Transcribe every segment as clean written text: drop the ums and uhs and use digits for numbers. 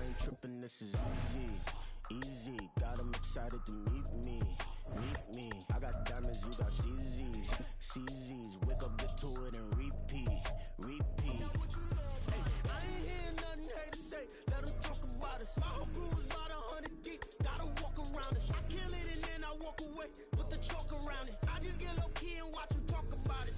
ain't tripping, this is easy. Got 'em excited to meet me. I got diamonds, you got CZs. Wake up, get to it, and repeat. Hey, I ain't hearing nothing haters say. Let 'em talk about us. My whole crew is about 100 deep. Gotta walk around us. I kill it and then I walk away with the chalk around it. I just get low key and watch 'em talk about it.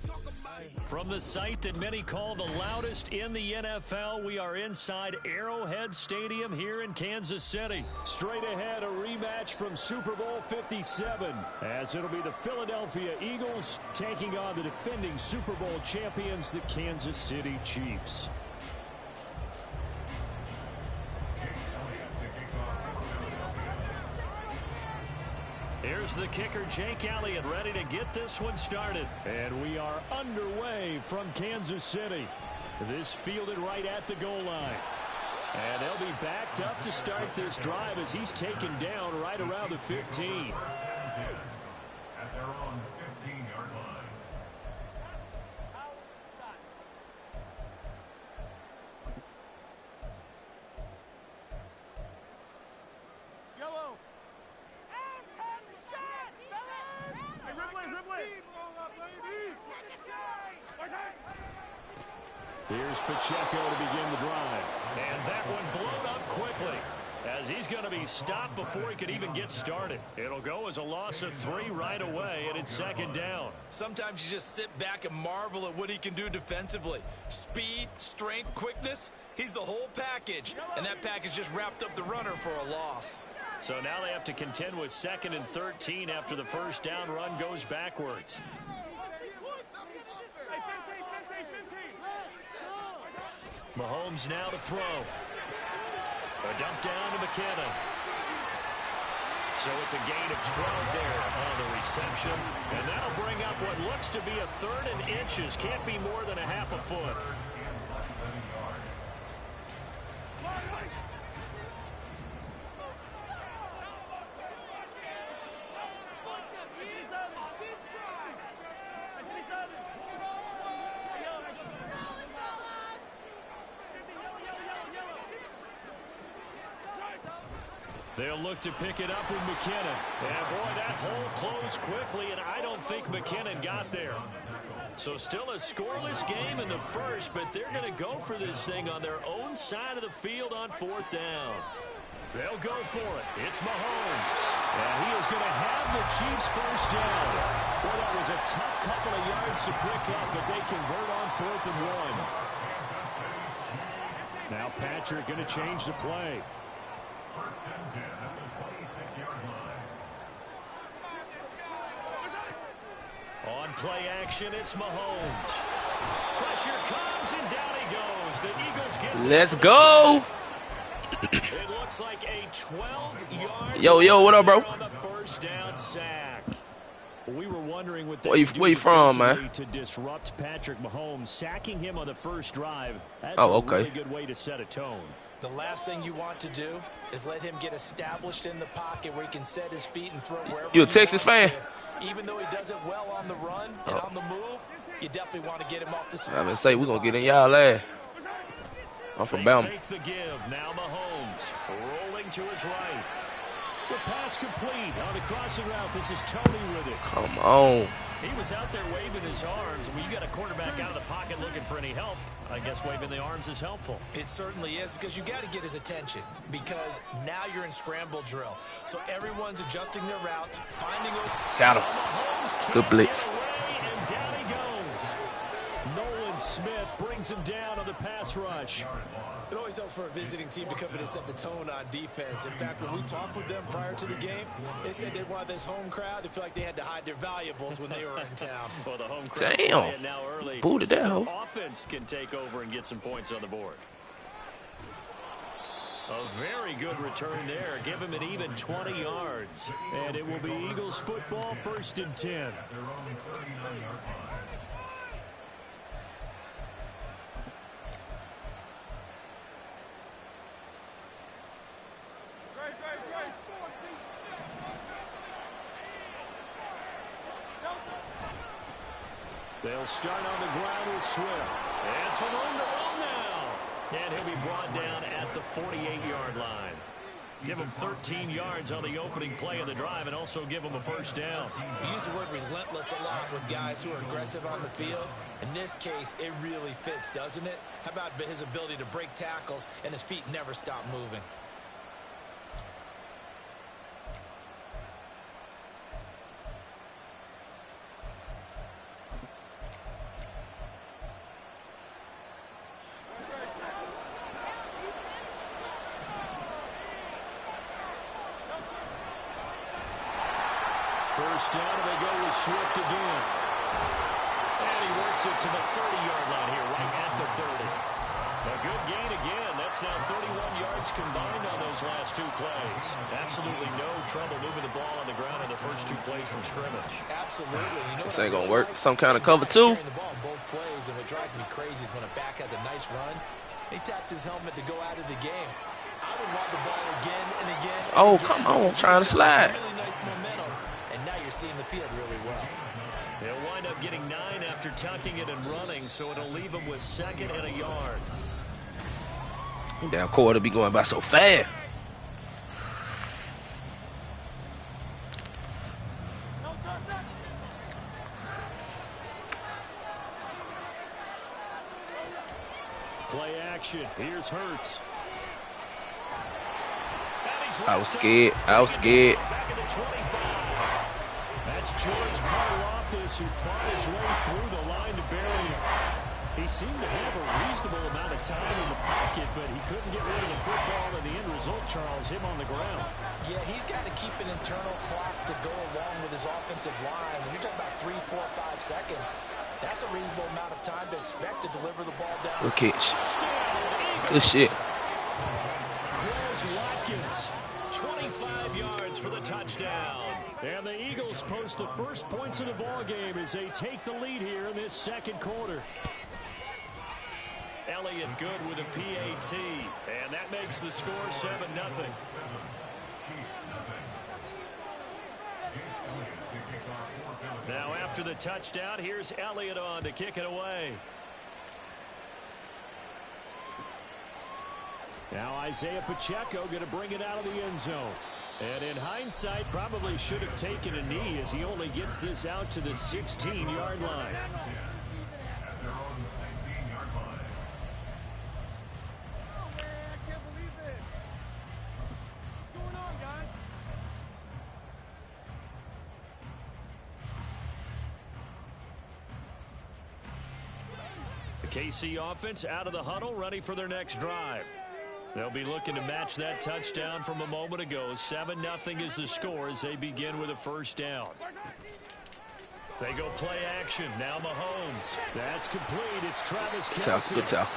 From the site that many call the loudest in the NFL, we are inside Arrowhead Stadium here in Kansas City. Straight ahead, a rematch from Super Bowl 57, as it'll be the Philadelphia Eagles taking on the defending Super Bowl champions, the Kansas City Chiefs. Here's the kicker, Jake Elliott, ready to get this one started. And we are underway from Kansas City. This fielded right at the goal line. And they'll be backed up to start this drive as he's taken down right around the 15. At their own 15-yard line. Here's Pacheco to begin the drive. And that one blown up quickly as he's going to be stopped before he could even get started. It'll go as a loss of 3 right away, and it's second down. Sometimes you just sit back and marvel at what he can do defensively. Speed, strength, quickness, he's the whole package. And that package just wrapped up the runner for a loss. So now they have to contend with 2nd and 13 after the first down run goes backwards. Mahomes now to throw. A dump down to McKinnon. So it's a gain of 12 there on the reception. And that'll bring up what looks to be a 3rd and inches. Can't be more than a half a foot. They'll look to pick it up with McKinnon. And boy, that hole closed quickly, and I don't think McKinnon got there. So still a scoreless game in the first, but they're going to go for this thing on their own side of the field on 4th down. They'll go for it. It's Mahomes. And he is going to have the Chiefs first down. Well, that was a tough couple of yards to pick up, but they convert on 4th and 1. Now Patrick going to change the play. First and 10 at the 26-yard line. On play action, it's Mahomes. Pressure comes, and down he goes. The Eagles get Let's go. It looks like a 12-yard. Yo, what up, bro? On the first down sack. We were wondering what where you from, man? To disrupt Patrick Mahomes, sacking him on the first drive. That's a really good way to set a tone. The last thing you want to do is let him get established in the pocket where he can set his feet and throw wherever you a Texas fan? Even though he does it well on the run and on the move, you definitely want to get him off the spot. I'm going to say, we're going to get in y'all ass. I'm from Bama. Fake the give. Now Mahomes rolling to his right. The pass complete on a crossing route. This is Tony with it. Come on. He was out there waving his arms. When you got a quarterback out of the pocket looking for any help, I guess waving the arms is helpful. It certainly is, because you got to get his attention, because now you're in scramble drill. So everyone's adjusting their routes, finding a... Got him. Good blitz. And down he goes. Nolan Smith brings him down on the pass rush. It always helps for a visiting team to come in and set the tone on defense. In fact, when we talked with them prior to the game, they said they wanted this home crowd to feel like they had to hide their valuables when they were in town. Well, the home crowd now early. Booted that hoe. Offense can take over and get some points on the board. A very good return there. Give him an even 20 yards. And it will be Eagles football, 1st and 10. Their own 39-yard line. They'll start on the ground with Swift. And some room to run now. And he'll be brought down at the 48-yard line. Give him 13 yards on the opening play of the drive and also give him a first down. We use the word relentless a lot with guys who are aggressive on the field. In this case, it really fits, doesn't it? How about his ability to break tackles and his feet never stop moving? First down, and they go with Swift again. And he works it to the 30-yard line here, right at the 30. A good gain again. That's now 31 yards combined on those last two plays. Absolutely no trouble moving the ball on the ground in the first two plays from scrimmage. Absolutely. You know this ain't gonna work. Some kind of cover two. The ball in both plays, and what drives me crazy is when a back has a nice run, he taps his helmet to go out of the game. I would want the ball again and again. And oh, again, come on, trying to slide. Really nice momentum. And now you're seeing the field really well. They'll wind up getting 9 after tucking it and running, so it'll leave them with 2nd and a yard. That quarter be going by so fast. Play action. Here's Hurts. I was scared. I was scared. Back at the 25. That's George Karlaftis who fought his way through the line to bury him. He seemed to have a reasonable amount of time in the pocket, but he couldn't get rid of the football, and the end result, Charles, him on the ground. Yeah, he's got to keep an internal clock to go along with his offensive line. When you're talking about 3, 4, 5 seconds, that's a reasonable amount of time to expect to deliver the ball down. Good catch. Good shit. Quez Watkins, 25 yards for the touchdown. And the Eagles post the first points of the ball game as they take the lead here in this second quarter. Elliott good with a PAT, and that makes the score 7-0. Now after the touchdown, here's Elliott on to kick it away. Now Isaiah Pacheco going to bring it out of the end zone. And in hindsight, probably should have taken a knee as he only gets this out to the 16-yard line. The KC offense out of the huddle, ready for their next drive. They'll be looking to match that touchdown from a moment ago. 7-0 is the score as they begin with a first down. They go play action. Now Mahomes. That's complete. It's Travis Kelce. Good talk.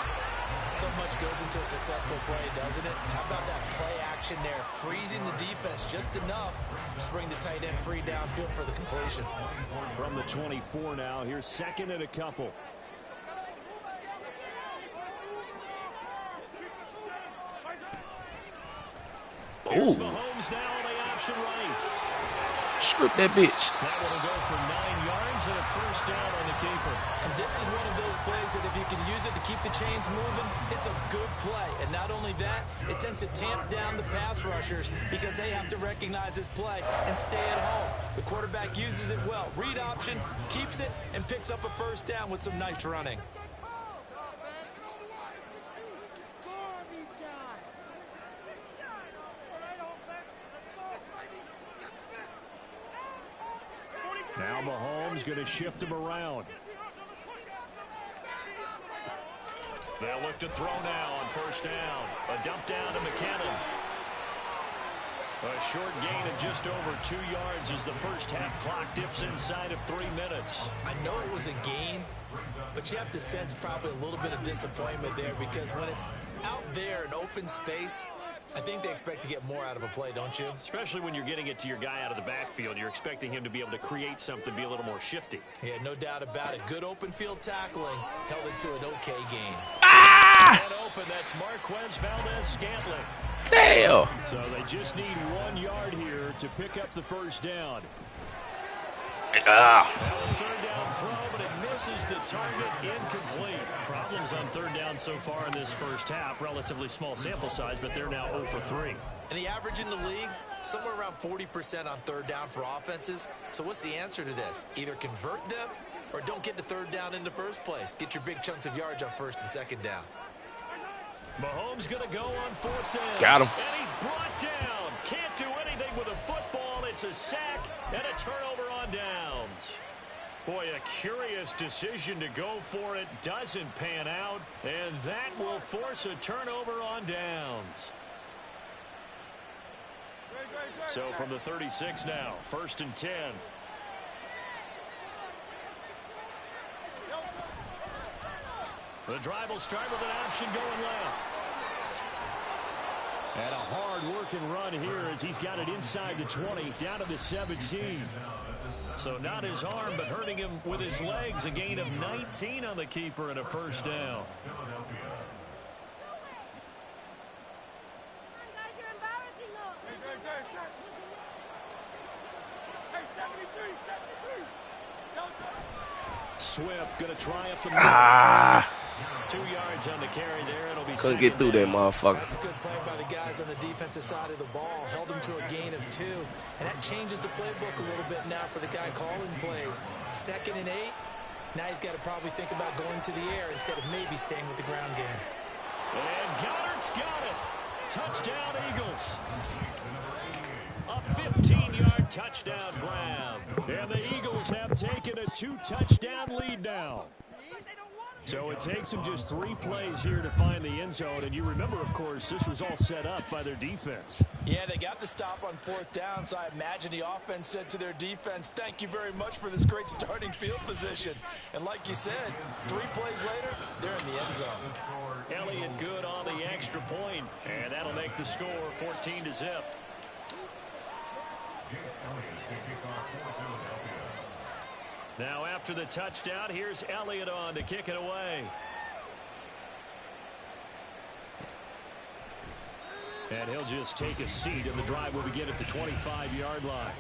So much goes into a successful play, doesn't it? How about that play action there? Freezing the defense just enough to bring the tight end free downfield for the completion. From the 24 now. Here's 2nd and a couple. Here's Mahomes now on the option right. Script that bitch. That one will go for 9 yards and a first down on the keeper. And this is one of those plays that if you can use it to keep the chains moving, it's a good play. And not only that, it tends to tamp down the pass rushers because they have to recognize this play and stay at home. The quarterback uses it well. Read option, keeps it, and picks up a first down with some nice running. Now Mahomes going to shift him around. They'll look to throw now on first down. A dump down to McKinnon. A short gain of just over 2 yards as the first half clock dips inside of 3 minutes. I know it was a gain, but you have to sense probably a little bit of disappointment there because when it's out there in open space, I think they expect to get more out of a play, don't you? Especially when you're getting it to your guy out of the backfield. You're expecting him to be able to create something, be a little more shifty. Yeah, no doubt about it. Good open field tackling held it to an okay game. Ah! And open, that's Marquez Valdez-Scantling. Damn. So they just need 1 yard here to pick up the first down. Third down throw, but it misses the target, incomplete. Problems on third down so far in this first half. Relatively small sample size, but they're now 0 for 3. And the average in the league, somewhere around 40% on third down for offenses. So what's the answer to this? Either convert them or don't get the third down in the first place. Get your big chunks of yards on first and second down. Mahomes going to go on fourth down. Got him. And he's brought down. Can't do anything with a football. It's a sack and a turnover on downs. Boy, a curious decision to go for it. Doesn't pan out. And that will force a turnover on downs. So from the 36 now, 1st and 10. The drive will start with an option going left. And a hard-working run here as he's got it inside the 20, down to the 17. So not his arm, but hurting him with his legs. A gain of 19 on the keeper and a first down. Swift going to try up the middle. 2 yards on the carry there. It'll be couldn't get through that motherfucker. That's a good play by the guys on the defensive side of the ball. Held him to a gain of 2. And that changes the playbook a little bit now for the guy calling plays. 2nd and 8. Now he's got to probably think about going to the air instead of maybe staying with the ground game. And Goddard's got it. Touchdown, Eagles. A 15-yard touchdown grab. And the Eagles have taken a 2-touchdown lead now. So it takes them just 3 plays here to find the end zone. And you remember, of course, this was all set up by their defense. Yeah, they got the stop on 4th down, so I imagine the offense said to their defense, thank you very much for this great starting field position. And like you said, 3 plays later, they're in the end zone. Elliott good on the extra point, and that'll make the score 14-0. Now after the touchdown, here's Elliott on to kick it away. And he'll just take a seat, and the drive will begin at the 25-yard line.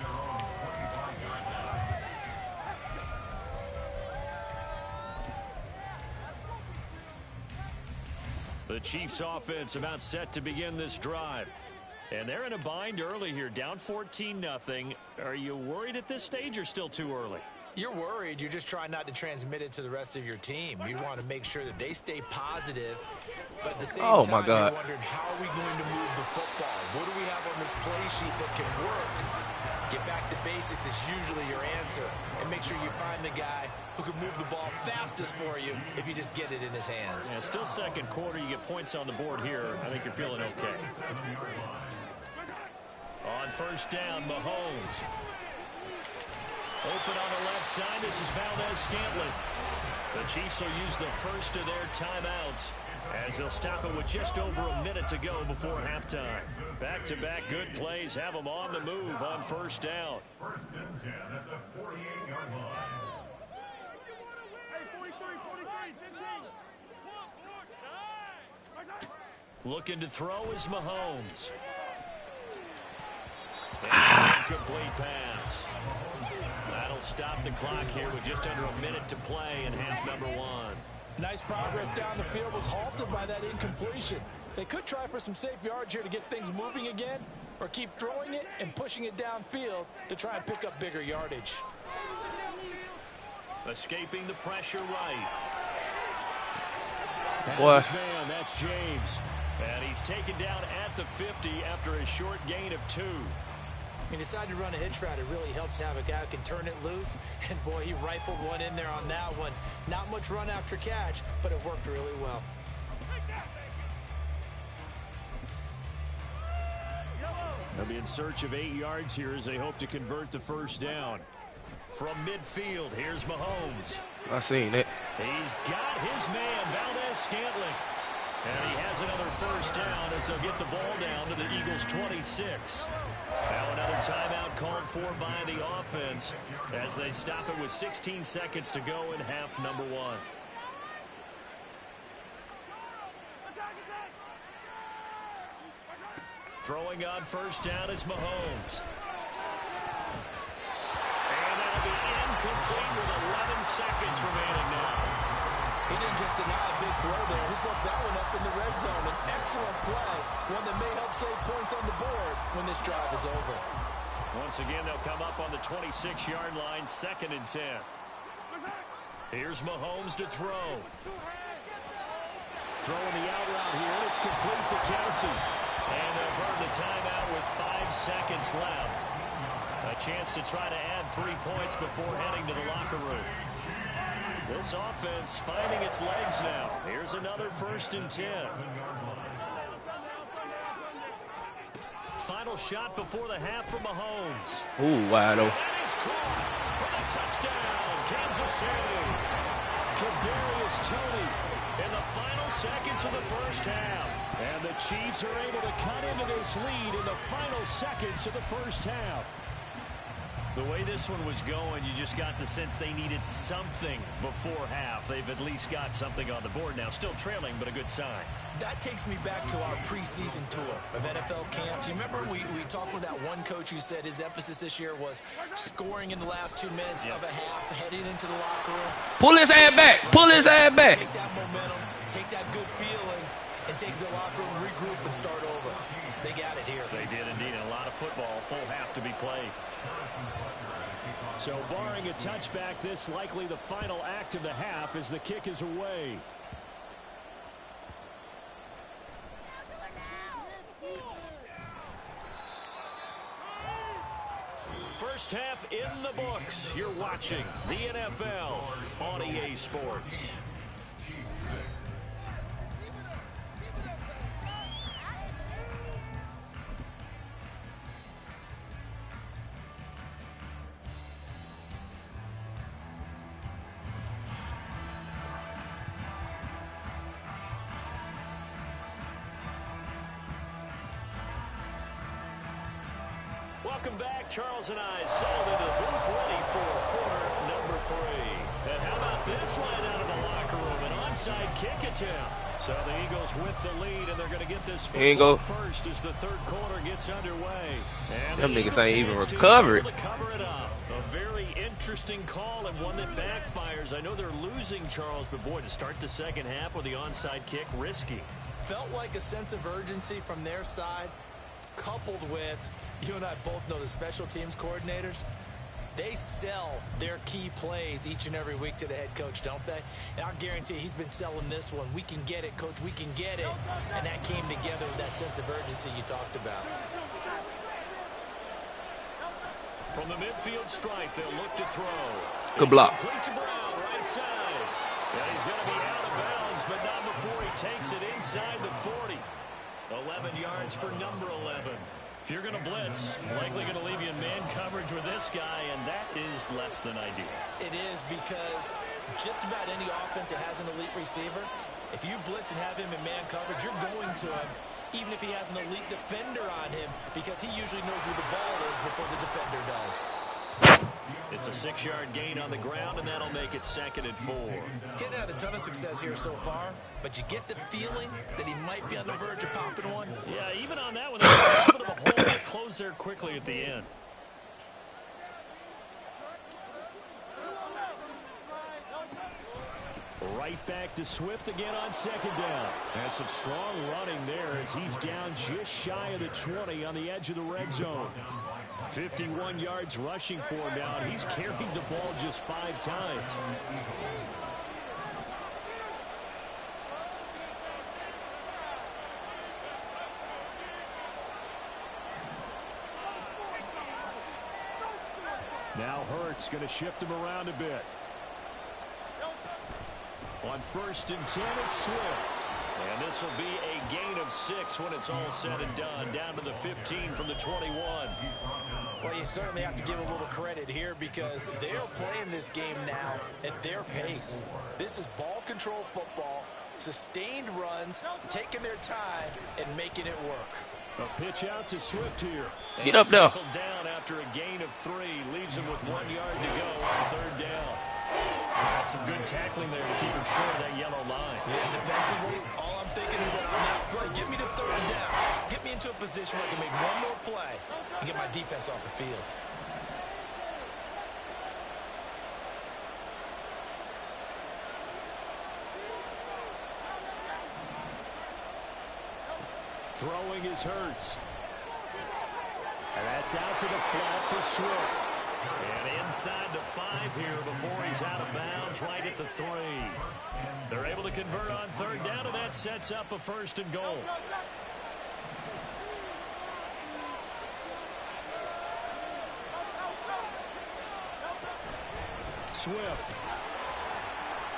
The Chiefs offense about set to begin this drive. And they're in a bind early here, down 14-0. Are you worried at this stage or still too early? You're worried. You're just trying not to transmit it to the rest of your team. You want to make sure that they stay positive. But at the same time, you're wondering, how are we going to move the football? What do we have on this play sheet that can work? Get back to basics is usually your answer. And make sure you find the guy who can move the ball fastest for you if you just get it in his hands. Yeah, still second quarter. You get points on the board here. I think you're feeling okay. On first down, Mahomes. Open on the left side. This is Valdez-Scantling. The Chiefs will use the first of their timeouts as they'll stop it with just over a minute to go before halftime. Back-to-back good plays have them on the move on first down. 1st and 10 at the 48-yard line. Looking to throw is Mahomes. Incomplete pass. That'll stop the clock here with just under a minute to play in half number 1. Nice progress down the field was halted by that incompletion. They could try for some safe yards here to get things moving again, or keep throwing it and pushing it downfield to try and pick up bigger yardage. Escaping the pressure right. What? Man, that's James. And he's taken down at the 50 after a short gain of 2. He decided to run a hitch route. It really helps to have a guy who can turn it loose. And, boy, he rifled one in there on that one. Not much run after catch, but it worked really well. They'll be in search of 8 yards here as they hope to convert the first down. From midfield, here's Mahomes. I seen it. He's got his man, Valdez-Scantling. And he has another first down as they'll get the ball down to the Eagles' 26. Now another timeout called for by the offense as they stop it with 16 seconds to go in half number 1. Throwing on first down is Mahomes. And that'll be complete with 11 seconds remaining now. He didn't just deny a big throw there. He put that one up in the red zone. An excellent play, one that may help save points on the board when this drive is over. Once again, they'll come up on the 26-yard line, 2nd and 10. Here's Mahomes to throw. Throwing the out route here, and it's complete to Kelsey. And they'll burn the timeout with 5 seconds left. A chance to try to add 3 points before heading to the locker room. This offense finding its legs now. Here's another 1st and 10. Final shot before the half from Mahomes. Ooh, wide open. And he's caught for the touchdown, Kansas City. Kadarius Toney in the final seconds of the first half. And the Chiefs are able to cut into this lead in the final seconds of the first half. The way this one was going, you just got the sense they needed something before half. They've at least got something on the board now. Still trailing, but a good sign. That takes me back to our preseason tour of NFL camps. You remember we talked with that one coach who said his emphasis this year was scoring in the last 2 minutes of a half, heading into the locker room. Pull his ass back. Pull his ass back. Take that momentum, take that good feeling, and take the locker room, regroup, and start over. They got it here. They did indeed. And a lot of football, full half to be played. So barring a touchback, this likely the final act of the half as the kick is away. First half in the books. You're watching the NFL on EA Sports. Welcome back. Charles and I settled into the booth ready for quarter number 3. And how about this line out of the locker room? An onside kick attempt. So the Eagles with the lead, and they're going to get this football first as the third quarter gets underway. And them niggas ain't even recovered. Cover it up. A very interesting call and one that backfires. I know they're losing, Charles, but boy, to start the second half with the onside kick, risky. Felt like a sense of urgency from their side, coupled with, you and I both know the special teams coordinators, they sell their key plays each and every week to the head coach, don't they? And I'll guarantee you he's been selling this one. We can get it, coach, we can get it. And that came together with that sense of urgency you talked about. From the midfield stripe, they'll look to throw. Good block. Complete to Brown, right side. And he's going to be out of bounds, but not before he takes it inside the 40. 11 yards for number 11. If you're going to blitz, likely going to leave you in man coverage with this guy, and that is less than ideal. It is, because just about any offense that has an elite receiver, if you blitz and have him in man coverage, you're going to him, even if he has an elite defender on him, because he usually knows where the ball is before the defender does. It's a 6-yard gain on the ground, and that'll make it 2nd and 4. Getting had a ton of success here so far, but you get the feeling that he might be on the verge of popping one. Yeah, even on that one, there's a little bit of a hole that closed there quickly at the end. Right back to Swift again on 2nd down. Has some strong running there as he's down just shy of the 20 on the edge of the red zone. 51 yards rushing for him now, and he's carried the ball just 5 times. Now Hurts going to shift him around a bit. On 1st and 10, it's Swift. And this will be a gain of 6 when it's all said and done. Down to the 15 from the 21. Well, you certainly have to give a little credit here because they're playing this game now at their pace. This is ball control football, sustained runs, taking their time, and making it work. A pitch out to Swift here. Get up now. Down after a gain of 3. Leaves him with 1 yard to go on 3rd down. Got some good tackling there to keep him short of that yellow line. Yeah, defensively, all I'm thinking is that on that play, get me to 3rd down. Get me into a position where I can make one more play and get my defense off the field. throwing is Hurts. And that's out to the flat for Swift. And inside the 5 here before he's out of bounds right at the 3. They're able to convert on third down, and that sets up a 1st and goal. Swift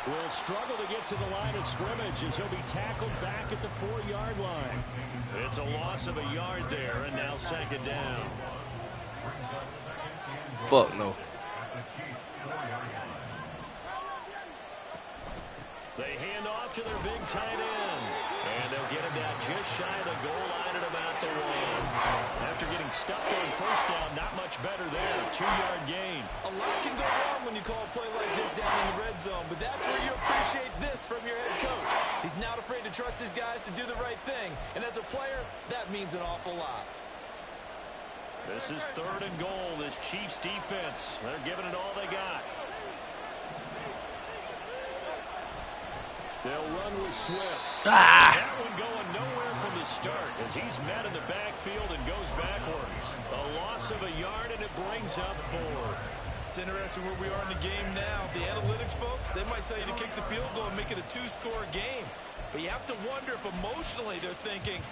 will struggle to get to the line of scrimmage as he'll be tackled back at the 4-yard line. It's a loss of a yard there, and now 2nd down. Fuck no. They hand off to their big tight end. And they'll get him down just shy of the goal line at about the 1. After getting stuffed on 1st down, not much better there. 2-yard gain. A lot can go wrong when you call a play like this down in the red zone, but that's where you appreciate this from your head coach. He's not afraid to trust his guys to do the right thing, and as a player, that means an awful lot. This is 3rd and goal. This Chiefs defense, they're giving it all they got. They'll run with Swift. That one going nowhere from the start as he's met in the backfield and goes backwards. A loss of a yard, and it brings up 4th. It's interesting where we are in the game now. The analytics folks, they might tell you to kick the field goal and make it a 2-score game. But you have to wonder if emotionally they're thinking,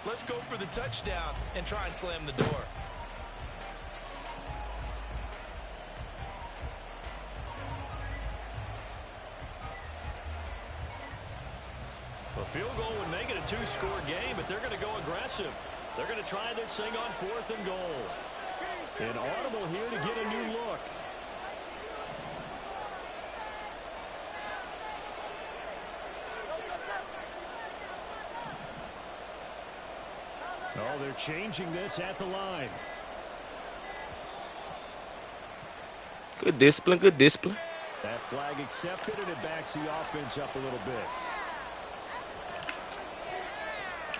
let's go for the touchdown and try and slam the door. A field goal would make it a 2-score game, but they're going to go aggressive. They're going to try this thing on 4th and goal. An audible here to get a new look. Oh, they're changing this at the line. Good discipline, good discipline. That flag accepted, and it backs the offense up a little bit.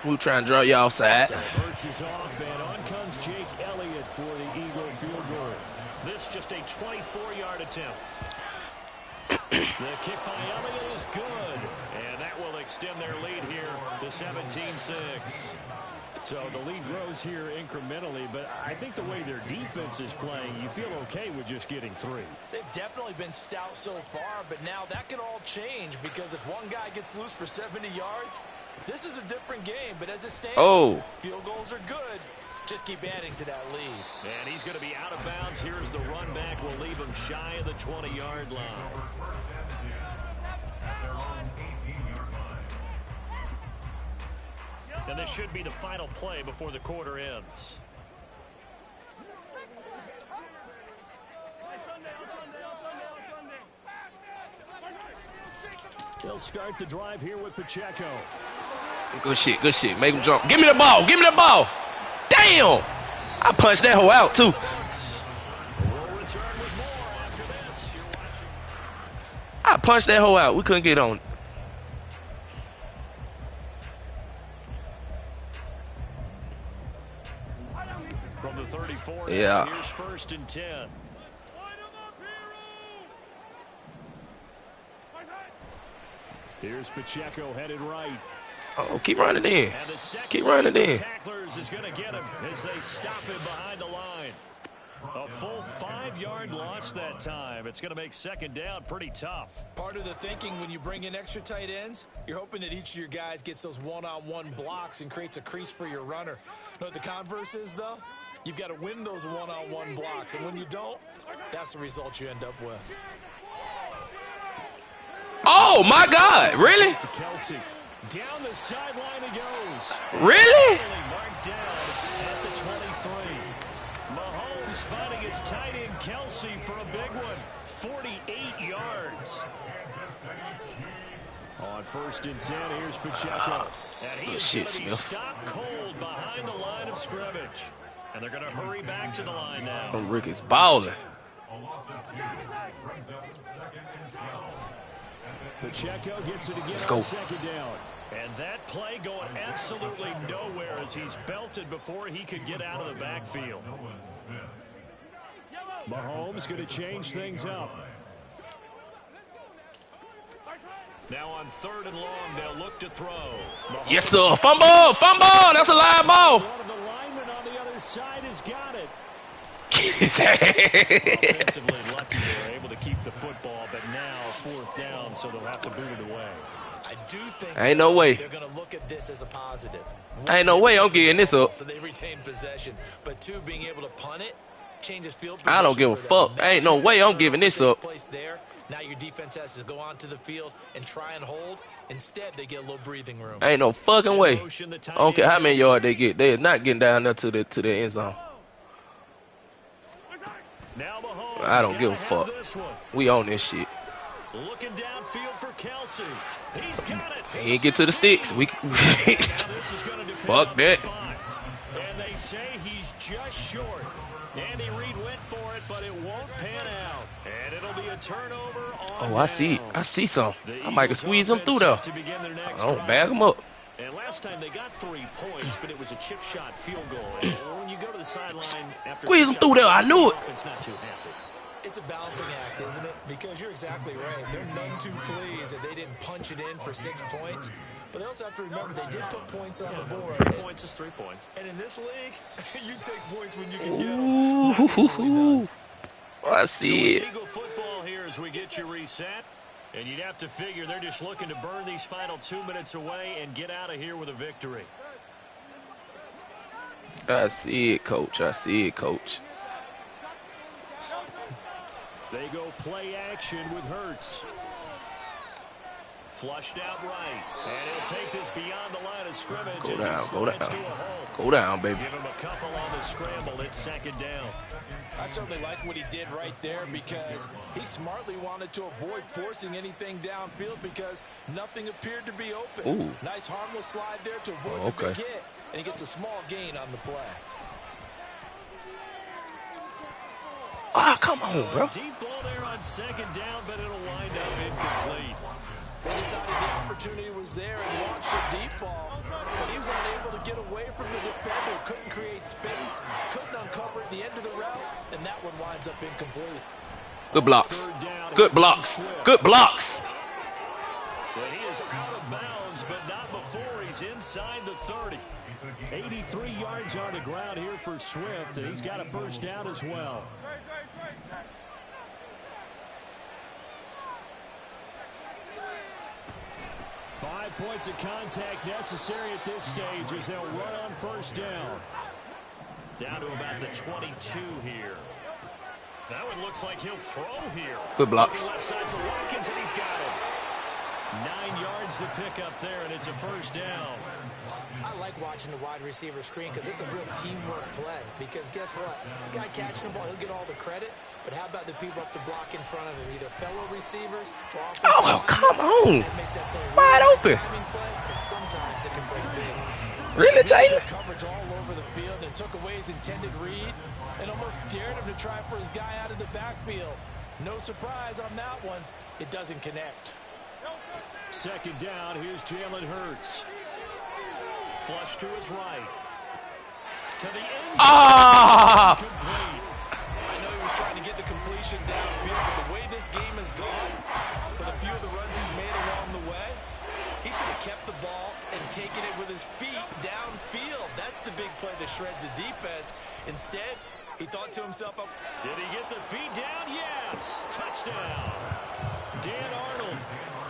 We trying to draw you offside. So Hurts is off, and on comes Jake Elliott for the Eagle field goal. This just a 24-yard attempt. The kick by Elliott is good, and that will extend their lead here to 17-6. So the lead grows here incrementally, but I think the way their defense is playing, you feel okay with just getting 3. They've definitely been stout so far, but now that can all change because if one guy gets loose for 70 yards, this is a different game. But as it stands, field goals are good. Just keep adding to that lead. And he's going to be out of bounds here as the run back will leave him shy of the 20-yard line. And this should be the final play before the quarter ends. They'll start the drive here with Pacheco. Good shit, good shit. Make him jump. Give me the ball, give me the ball. Damn! I punched that hoe out, too. I punched that hoe out. We couldn't get on it. From the 34, yeah. Here's 1st and 10. Here's Pacheco headed right. Oh, keep running in. Keep running in. Tacklers is going to get him as they stop him behind the line. A full 5-yard loss that time. It's going to make 2nd down pretty tough. Part of the thinking when you bring in extra tight ends, you're hoping that each of your guys gets those one-on-one blocks and creates a crease for your runner. You know what the converse is, though? You've got to win those one-on-one blocks, and when you don't, that's the result you end up with. Oh, my God. Really? To Kelsey. Down the sideline it goes. Really? Marked down at the 23. Mahomes finding his tight end Kelsey for a big one. 48 yards. On 1st and 10, here's Pacheco. And he is going to be stopped cold behind the line of scrimmage. And they're going to hurry back to the line now. Rick is balling. Pacheco gets it again on 2nd down. And that play going absolutely nowhere as he's belted before he could get out of the backfield. Mahomes going to change things up. Now on 3rd and long, they'll look to throw. Yes, sir. Fumble. Fumble. That's a live ball. One of the linemen on the other side has got it. Offensively Offensively lucky they were able to keep the football, but now 4th down, so they'll have to boot it away. I do think ain't no way. They're going to look at this as a positive. Ain't no way I'm getting this up. So they retain possession, but 2, being able to punt it changes field I don't give a fuck. Ain't no way I'm giving this up. There. Now your defense has to go onto the field and try and hold. Instead, they get a little breathing room. Ain't no fucking way. I don't care how many yards they get. They is not getting down there to the end zone. I don't give a fuck. We own this shit. Looking downfield for Kelsey. He's got it. He ain't get to the sticks. We fuck that. And they say he's just short. Andy Reid went for it, but it won't pan out. And it'll be a turnover on Oh, I see. I see some. I might can squeeze them through there. Don't bag them up. And last time they got 3 points, but it was a chip shot field goal. And when you go to the sideline after squeeze them through there, I knew it. It's not too happy. It's a balancing act, isn't it? Because you're exactly right. They're none too pleased that they didn't punch it in for 6 points. But they also have to remember they did put points on the board. 3 points is 3 points. And in this league, you take points when you can get them. Ooh, I see So it. it's Eagle football here as we get you reset. And you'd have to figure they're just looking to burn these final 2 minutes away and get out of here with a victory. I see it, coach. I see it, coach. They go play action with Hurts. Flushed out right. And he'll take this beyond the line of scrimmage. Go as he down, go slides down. to a hole. Go down, baby. Give him a couple on the scramble. It's 2nd down. I certainly like what he did right there because he smartly wanted to avoid forcing anything downfield because nothing appeared to be open. Ooh. Nice harmless slide there to avoid the big hit, and he gets a small gain on the play. Ah, come on, bro. Deep ball there on 2nd down, but it'll wind up incomplete. They decided the opportunity was there and launched a deep ball, but he was unable to get away from the defender, couldn't create space, couldn't uncover at the end of the route, and that one winds up incomplete. Good blocks. Good blocks. Good blocks. But he is out of bounds, but not before he's inside the 30. 83 yards on the ground here for Swift, and he's got a 1st down as well. Five points of contact necessary at this stage as they'll run on 1st down. Down to about the 22 here. That one looks like he'll throw here. Good blocks. Left side for Watkins, and he's got it. 9 yards to pick up there, and it's a 1st down. I like watching the wide receiver screen because it's a real teamwork play. Because guess what? The guy catching the ball, he'll get all the credit. But how about the people up to block in front of him, either fellow receivers or offensive Oh, come on. that makes that play Wide really open. nice timing play, and sometimes it can break big. Really, Jalen? Coverage all over the field and took away his intended read and almost dared him to try for his guy out of the backfield. No surprise on that one. It doesn't connect. 2nd down, here's Jalen Hurts. Flush to his right. To the end zone. Ah! Complete. I know he was trying to get the completion downfield, but the way this game has gone, with a few of the runs he's made along the way, he should have kept the ball and taken it with his feet downfield. That's the big play that shreds the defense. Instead, he thought to himself, oh, Did he get the feet down? Yes. Touchdown. Dan Arnold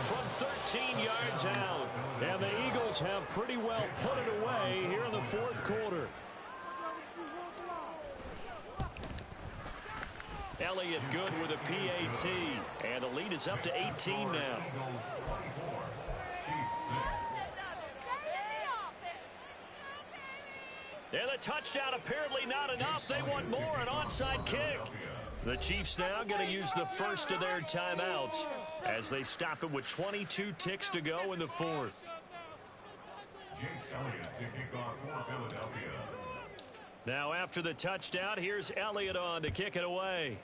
from 13 yards out. And the Eagles have pretty well put it away here in the 4th quarter. Elliott good with a PAT. And the lead is up to 18 now. And the touchdown apparently not enough. They want more, an onside kick. The Chiefs now going to use the first of their timeouts as they stop it with 22 ticks to go in the 4th. Now after the touchdown, here's Elliott on to kick it away.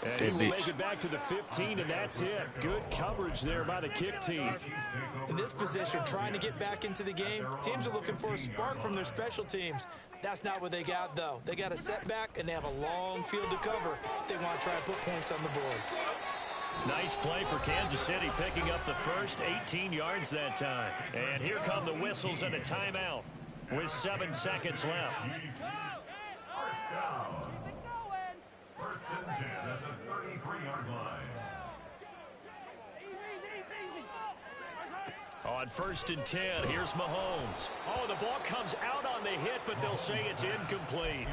And he will make it back to the 15, and that's it. Good coverage there by the kick team. In this position, trying to get back into the game, teams are looking for a spark from their special teams. That's not what they got, though. They got a setback, and they have a long field to cover if they want to try to put points on the board. Nice play for Kansas City, picking up the first 18 yards that time. And here come the whistles and a timeout with 7 seconds left. First down. First and 10 at the 33-yard line. On 1st and 10, here's Mahomes. Oh, the ball comes out on the hit, but they'll say it's incomplete.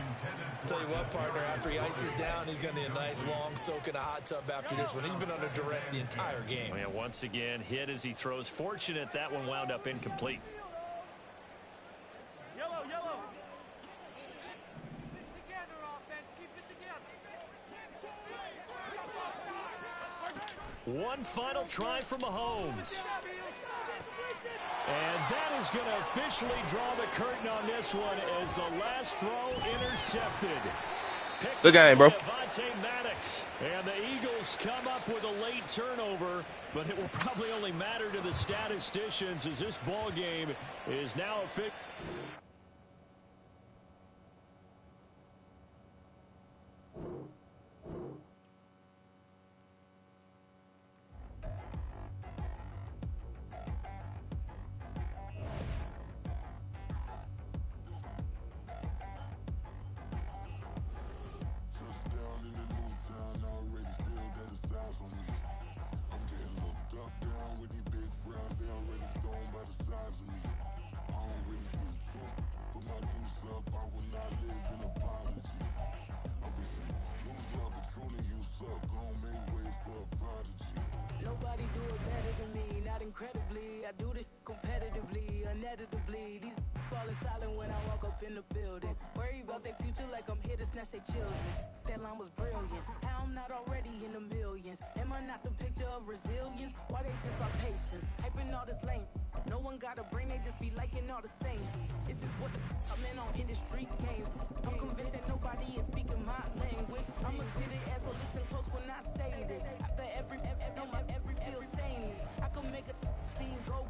Tell you what, partner, after he ices down, he's going to need a nice long soak in a hot tub after this one. He's been under duress the entire game. And once again, hit as he throws. Fortunate that one wound up incomplete. Yellow. One final try for Mahomes. And that is going to officially draw the curtain on this one as the last throw intercepted. Good game, bro. Maddox. And the Eagles come up with a late turnover, but it will probably only matter to the statisticians as this ball game is now official. Nobody do it better than me, not incredibly. I do this competitively, uneditably. These falling silent when I walk up in the building. Worry about their future like I'm here to snatch their children. That line was brilliant. How I'm not already in the millions. Am I not the picture of resilience? Why they test my patience? Hyping all this lame. No one got a brain, they just be liking all the same. This is what the I'm in on industry games. I'm convinced that nobody is speaking my language. I'm a good ass, so listen close when I say this. After every feel stainless. I can make a scene go.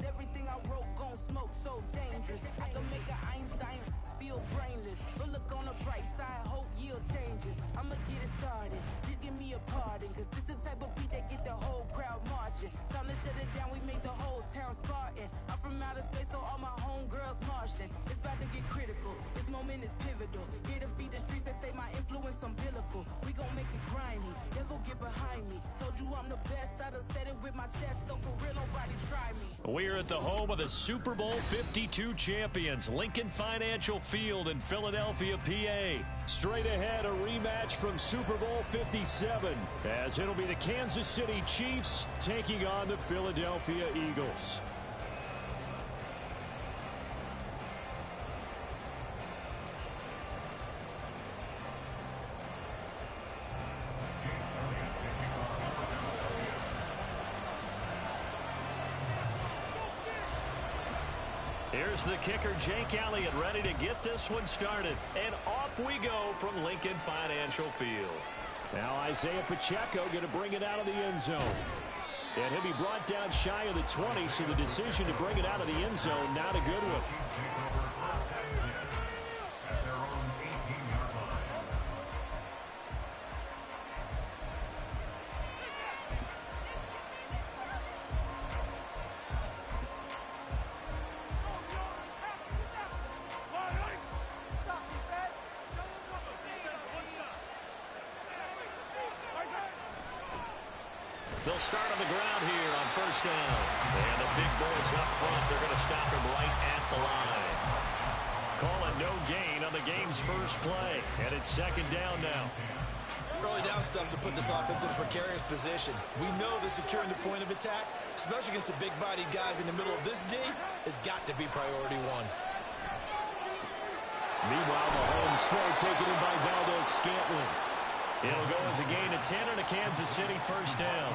Everything I wrote gon' smoke, so dangerous. I can make an Einstein feel brainless. But look on the bright side, hope yield changes. I'ma get it started. Please give me a pardon, cause this the type of beat that get the whole crowd marching. Time to shut it down, we make the whole town Spartan. I'm from outer space, so all my homegirls Martian. It's about to get critical. This moment is pivotal. Here to feed the streets that say my influence umbilical. We gon' make it grimy. Devil get behind me. Told you I'm the best. I done said it with my chest, so for real, nobody try me. We're at the home of the Super Bowl 52 champions, Lincoln Financial Field in Philadelphia, PA. Straight ahead, a rematch from Super Bowl 57, as it'll be the Kansas City Chiefs taking on the Philadelphia Eagles. Here's the kicker, Jake Elliott, ready to get this one started. And off we go from Lincoln Financial Field. Now Isaiah Pacheco going to bring it out of the end zone. And he'll be brought down shy of the 20, so the decision to bring it out of the end zone, not a good one. They'll start on the ground here on first down. And the big boys up front, they're going to stop him right at the line. Calling no gain on the game's first play. And it's second down now. Early down stuff to put this offense in a precarious position. We know that securing the point of attack, especially against the big-bodied guys in the middle of this D, has got to be priority one. Meanwhile, Mahomes' throw taken in by Valdez Scantling. It'll go as a gain of 10 and a Kansas City first down.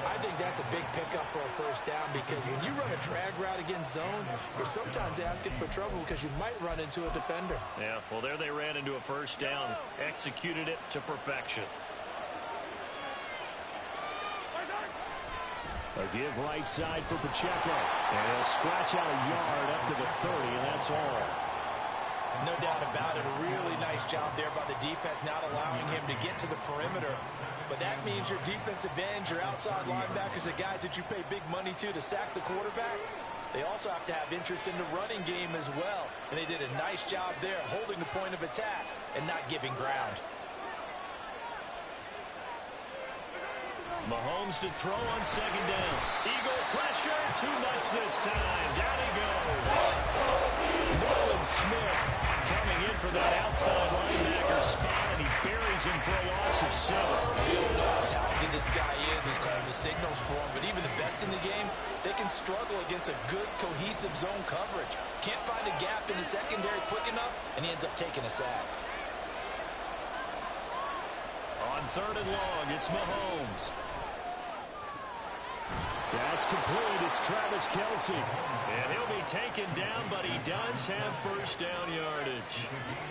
I think that's a big pickup for a first down because when you run a drag route against zone, you're sometimes asking for trouble because you might run into a defender. Yeah, well, there they ran into a first down, executed it to perfection. A give right side for Pacheco. And he'll scratch out a yard up to the 30, and that's all. No doubt about it. A really nice job there by the defense, not allowing him to get to the perimeter. But that means your defensive ends, your outside linebackers, the guys that you pay big money to sack the quarterback, they also have to have interest in the running game as well. And they did a nice job there holding the point of attack and not giving ground. Mahomes to throw on second down. Eagle pressure, too much this time. Down he goes. Nolan Smith coming in for that outside linebacker spot, and he buries him for a loss of 7. We don't know how talented this guy is who's calling the signals for him, but even the best in the game, they can struggle against a good, cohesive zone coverage. Can't find a gap in the secondary quick enough, and he ends up taking a sack. On third and long, it's Mahomes. That's complete. It's Travis Kelce. And he'll be taken down, but he does have first down yardage.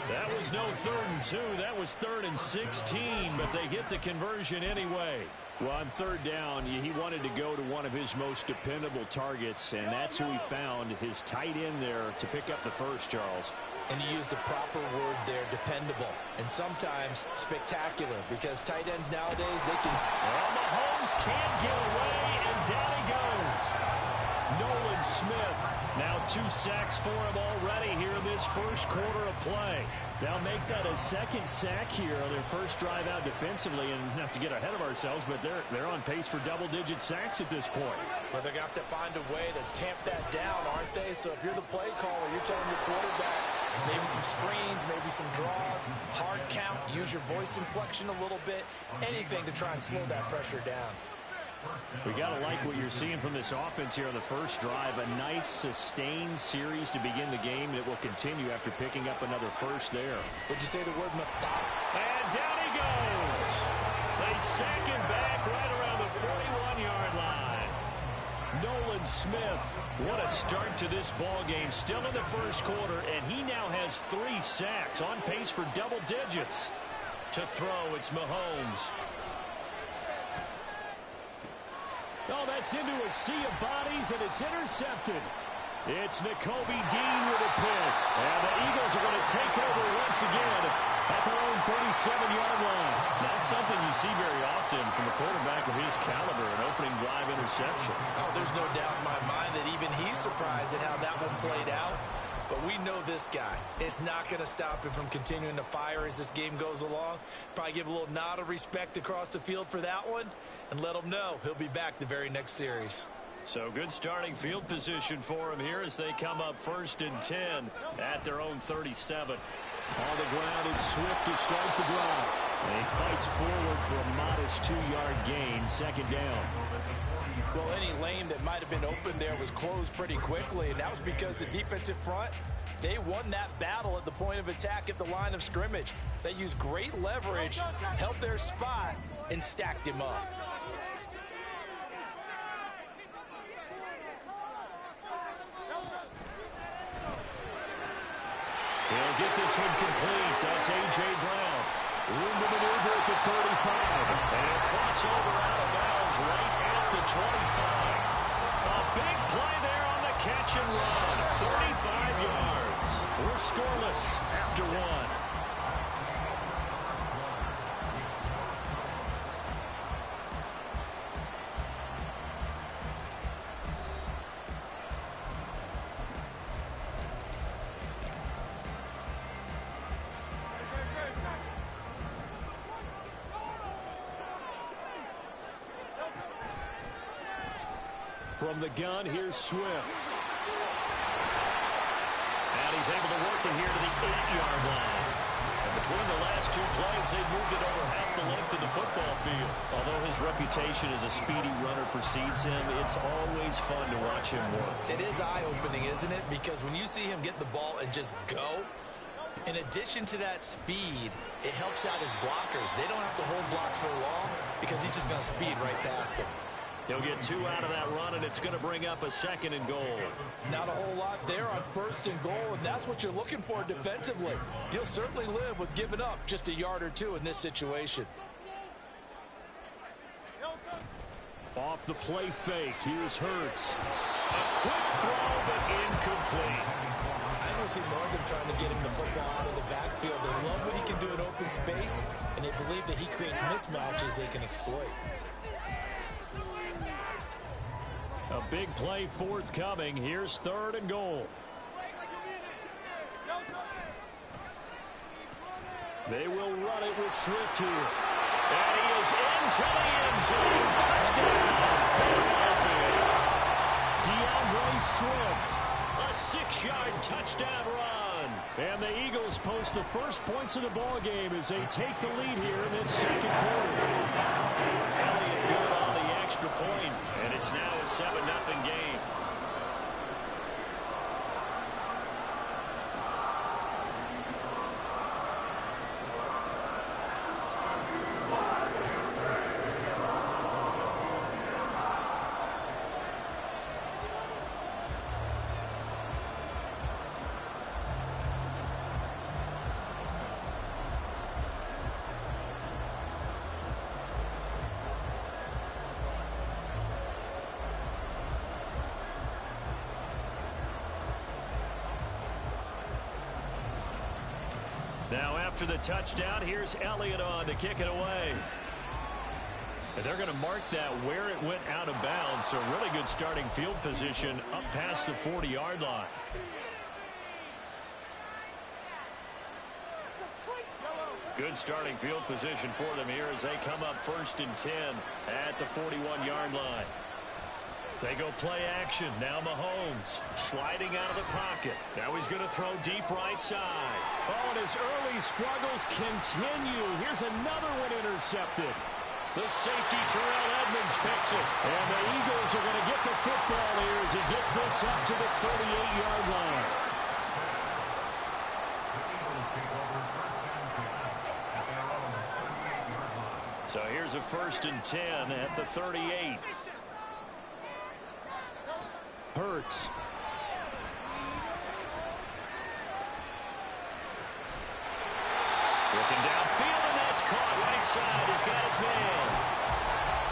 That was no 3rd and 2. That was 3rd and 16, but they get the conversion anyway. Well, on third down, he wanted to go to one of his most dependable targets, and that's who he found, his tight end there, to pick up the first, Charles. And you use the proper word there, dependable, and sometimes spectacular, because tight ends nowadays, they can... Well, Mahomes can't get away, and down he goes. Nolan Smith, now 2 sacks for him already here in this first quarter of play. They'll make that a second sack here on their first drive out defensively, and not to get ahead of ourselves, but they're on pace for double-digit sacks at this point. Well, they're going to have to find a way to tamp that down, aren't they? So if you're the play caller, you're telling your quarterback, maybe some screens, maybe some draws, hard count, use your voice inflection a little bit, anything to try and slow that pressure down. We got to like what you're seeing from this offense here on the first drive. A nice, sustained series to begin the game that will continue after picking up another first there. Would you say the word methodical? And down he goes. They sack him back right around the 41-yard line. Nolan Smith, what a start to this ball game. Still in the first quarter, and he now has 3 sacks, on pace for double digits. To throw, it's Mahomes. Oh, that's into a sea of bodies, and it's intercepted. It's Nakobe Dean with a pick. And the Eagles are going to take over once again at their own 37-yard line. Not something you see very often from a quarterback of his caliber, an opening drive interception. Oh, there's no doubt in my mind that even he's surprised at how that one played out. But we know this guy. It's not going to stop him from continuing to fire as this game goes along. Probably give a little nod of respect across the field for that one and let him know he'll be back the very next series. So good starting field position for him here as they come up 1st and 10 at their own 37. On the ground, it's Swift to start the drive. And he fights forward for a modest 2-yard gain, 2nd down. Well, any lane that might have been open there was closed pretty quickly, and that was because the defensive front, they won that battle at the point of attack at the line of scrimmage. They used great leverage, held their spot, and stacked him up. He'll get this one complete. That's A.J. Brown. Room to maneuver at the 35. And he'll cross over out of bounds right at the 25. A big play there on the catch and run. 35 yards. We're scoreless after 1. From the gun, here's Swift. And he's able to work it here to the 8-yard line. And between the last 2 plays, they've moved it over half the length of the football field. Although his reputation as a speedy runner precedes him, it's always fun to watch him work. It is eye-opening, isn't it? Because when you see him get the ball and just go, In addition to that speed, it helps out his blockers. They don't have to hold blocks for long because he's just going to speed right past them. He'll get 2 out of that run, and it's going to bring up a 2nd and goal. Not a whole lot there on 1st and goal, and that's what you're looking for defensively. You'll certainly live with giving up just a yard or 2 in this situation. Off the play fake, here's Hurts. A quick throw, but incomplete. I don't see Morgan trying to get him the football out of the backfield. They love what he can do in open space, and they believe that he creates mismatches they can exploit. A big play forthcoming. Here's 3rd and goal. They will run it with Swift here. And he is into the end zone. Touchdown, Philadelphia. DeAndre Swift, a 6-yard touchdown run. And the Eagles post the first points of the ball game as they take the lead here in this 2nd quarter. Elliott good on the extra point, and it's now a 7-0 game. Now after the touchdown, here's Elliott on to kick it away. And they're going to mark that where it went out of bounds. So really good starting field position up past the 40-yard line. Good starting field position for them here as they come up 1st and 10 at the 41-yard line. They go play action. Now Mahomes sliding out of the pocket. Now he's going to throw deep right side. Oh, and his early struggles continue. Here's another one intercepted. The safety, Terrell Edmonds, picks it. And the Eagles are going to get the football here as he gets this up to the 38-yard line. So here's a 1st and 10 at the 38. Hurts. Looking downfield, and that's caught right side. He's got his man.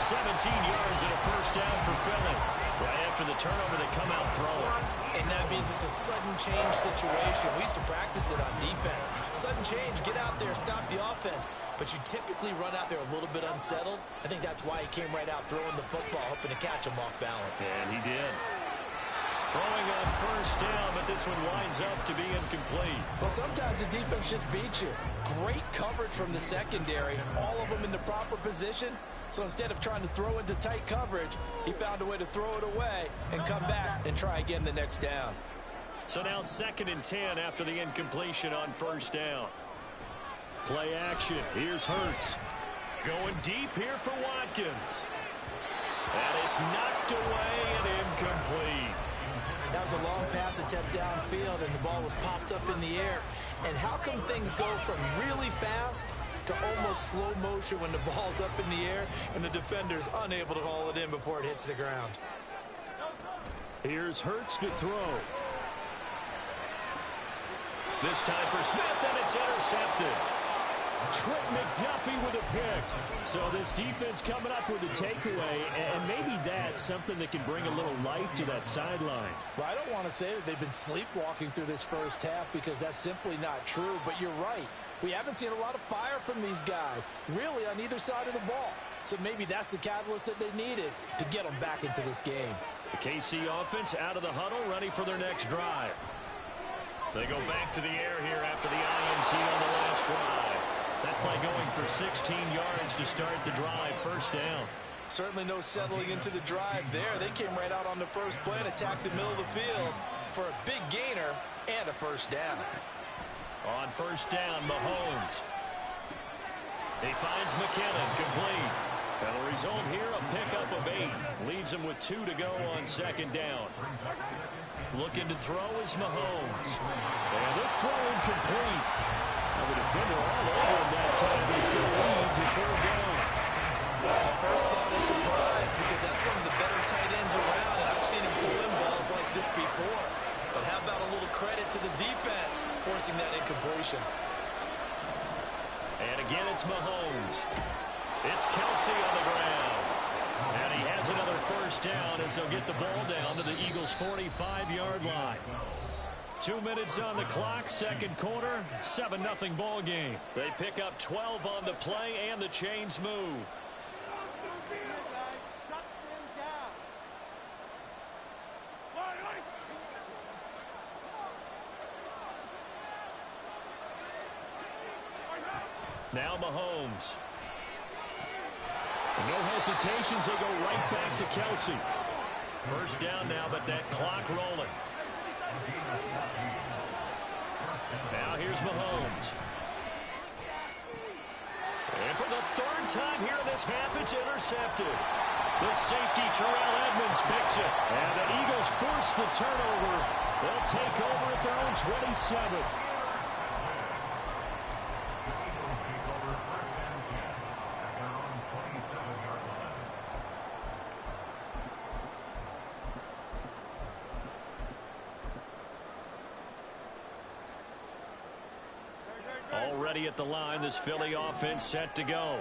17 yards and a 1st down for Philly. Right after the turnover, they come out throwing. And that means it's a sudden change situation. We used to practice it on defense. Sudden change, get out there, stop the offense. But you typically run out there a little bit unsettled. I think that's why he came right out throwing the football, hoping to catch him off balance. And he did. Throwing on 1st down, but this one winds up to be incomplete. Well, sometimes the defense just beats you. Great coverage from the secondary, all of them in the proper position. So instead of trying to throw into tight coverage, he found a way to throw it away and come back and try again the next down. So now 2nd and 10 after the incompletion on 1st down. Play action. Here's Hurts. Going deep here for Watkins. And it's knocked away and incomplete. That was a long pass attempt downfield, and the ball was popped up in the air. And how come things go from really fast to almost slow motion when the ball's up in the air and the defender's unable to haul it in before it hits the ground? Here's Hurts to throw. This time for Smith, and it's intercepted. Trent McDuffie with a pick. So this defense coming up with a takeaway, and maybe that's something that can bring a little life to that sideline. Well, I don't want to say that they've been sleepwalking through this first half because that's simply not true, but you're right. We haven't seen a lot of fire from these guys, really on either side of the ball. So maybe that's the catalyst that they needed to get them back into this game. The KC offense out of the huddle, ready for their next drive. They go back to the air here after the INT on the last drive. That play going for 16 yards to start the drive, 1st down. Certainly no settling into the drive there. They came right out on the first play and attacked the middle of the field for a big gainer and a 1st down. On 1st down, Mahomes. He finds McKinnon, complete. And the result here, a pickup of 8. Leaves him with 2 to go on 2nd down. Looking to throw is Mahomes. And this throw incomplete. Now the defender all over him that time. He's going to lead to third down. My first thought is surprise because that's one of the better tight ends around, and I've seen him pull in balls like this before. But how about a little credit to the defense forcing that incompletion? And again, it's Mahomes. It's Kelsey on the ground. And he has another first down as they'll get the ball down to the Eagles' 45-yard line. 2 minutes on the clock, second quarter, 7-0 ball game. They pick up 12 on the play, and the chains move. Now Mahomes. No hesitations, they go right back to Kelsey. First down now, but that clock rolling. Now here's Mahomes. And for the third time here in this half, it's intercepted. The safety, Terrell Edmonds, picks it. And the Eagles force the turnover. They'll take over at their own 27. Already at the line, this Philly offense set to go.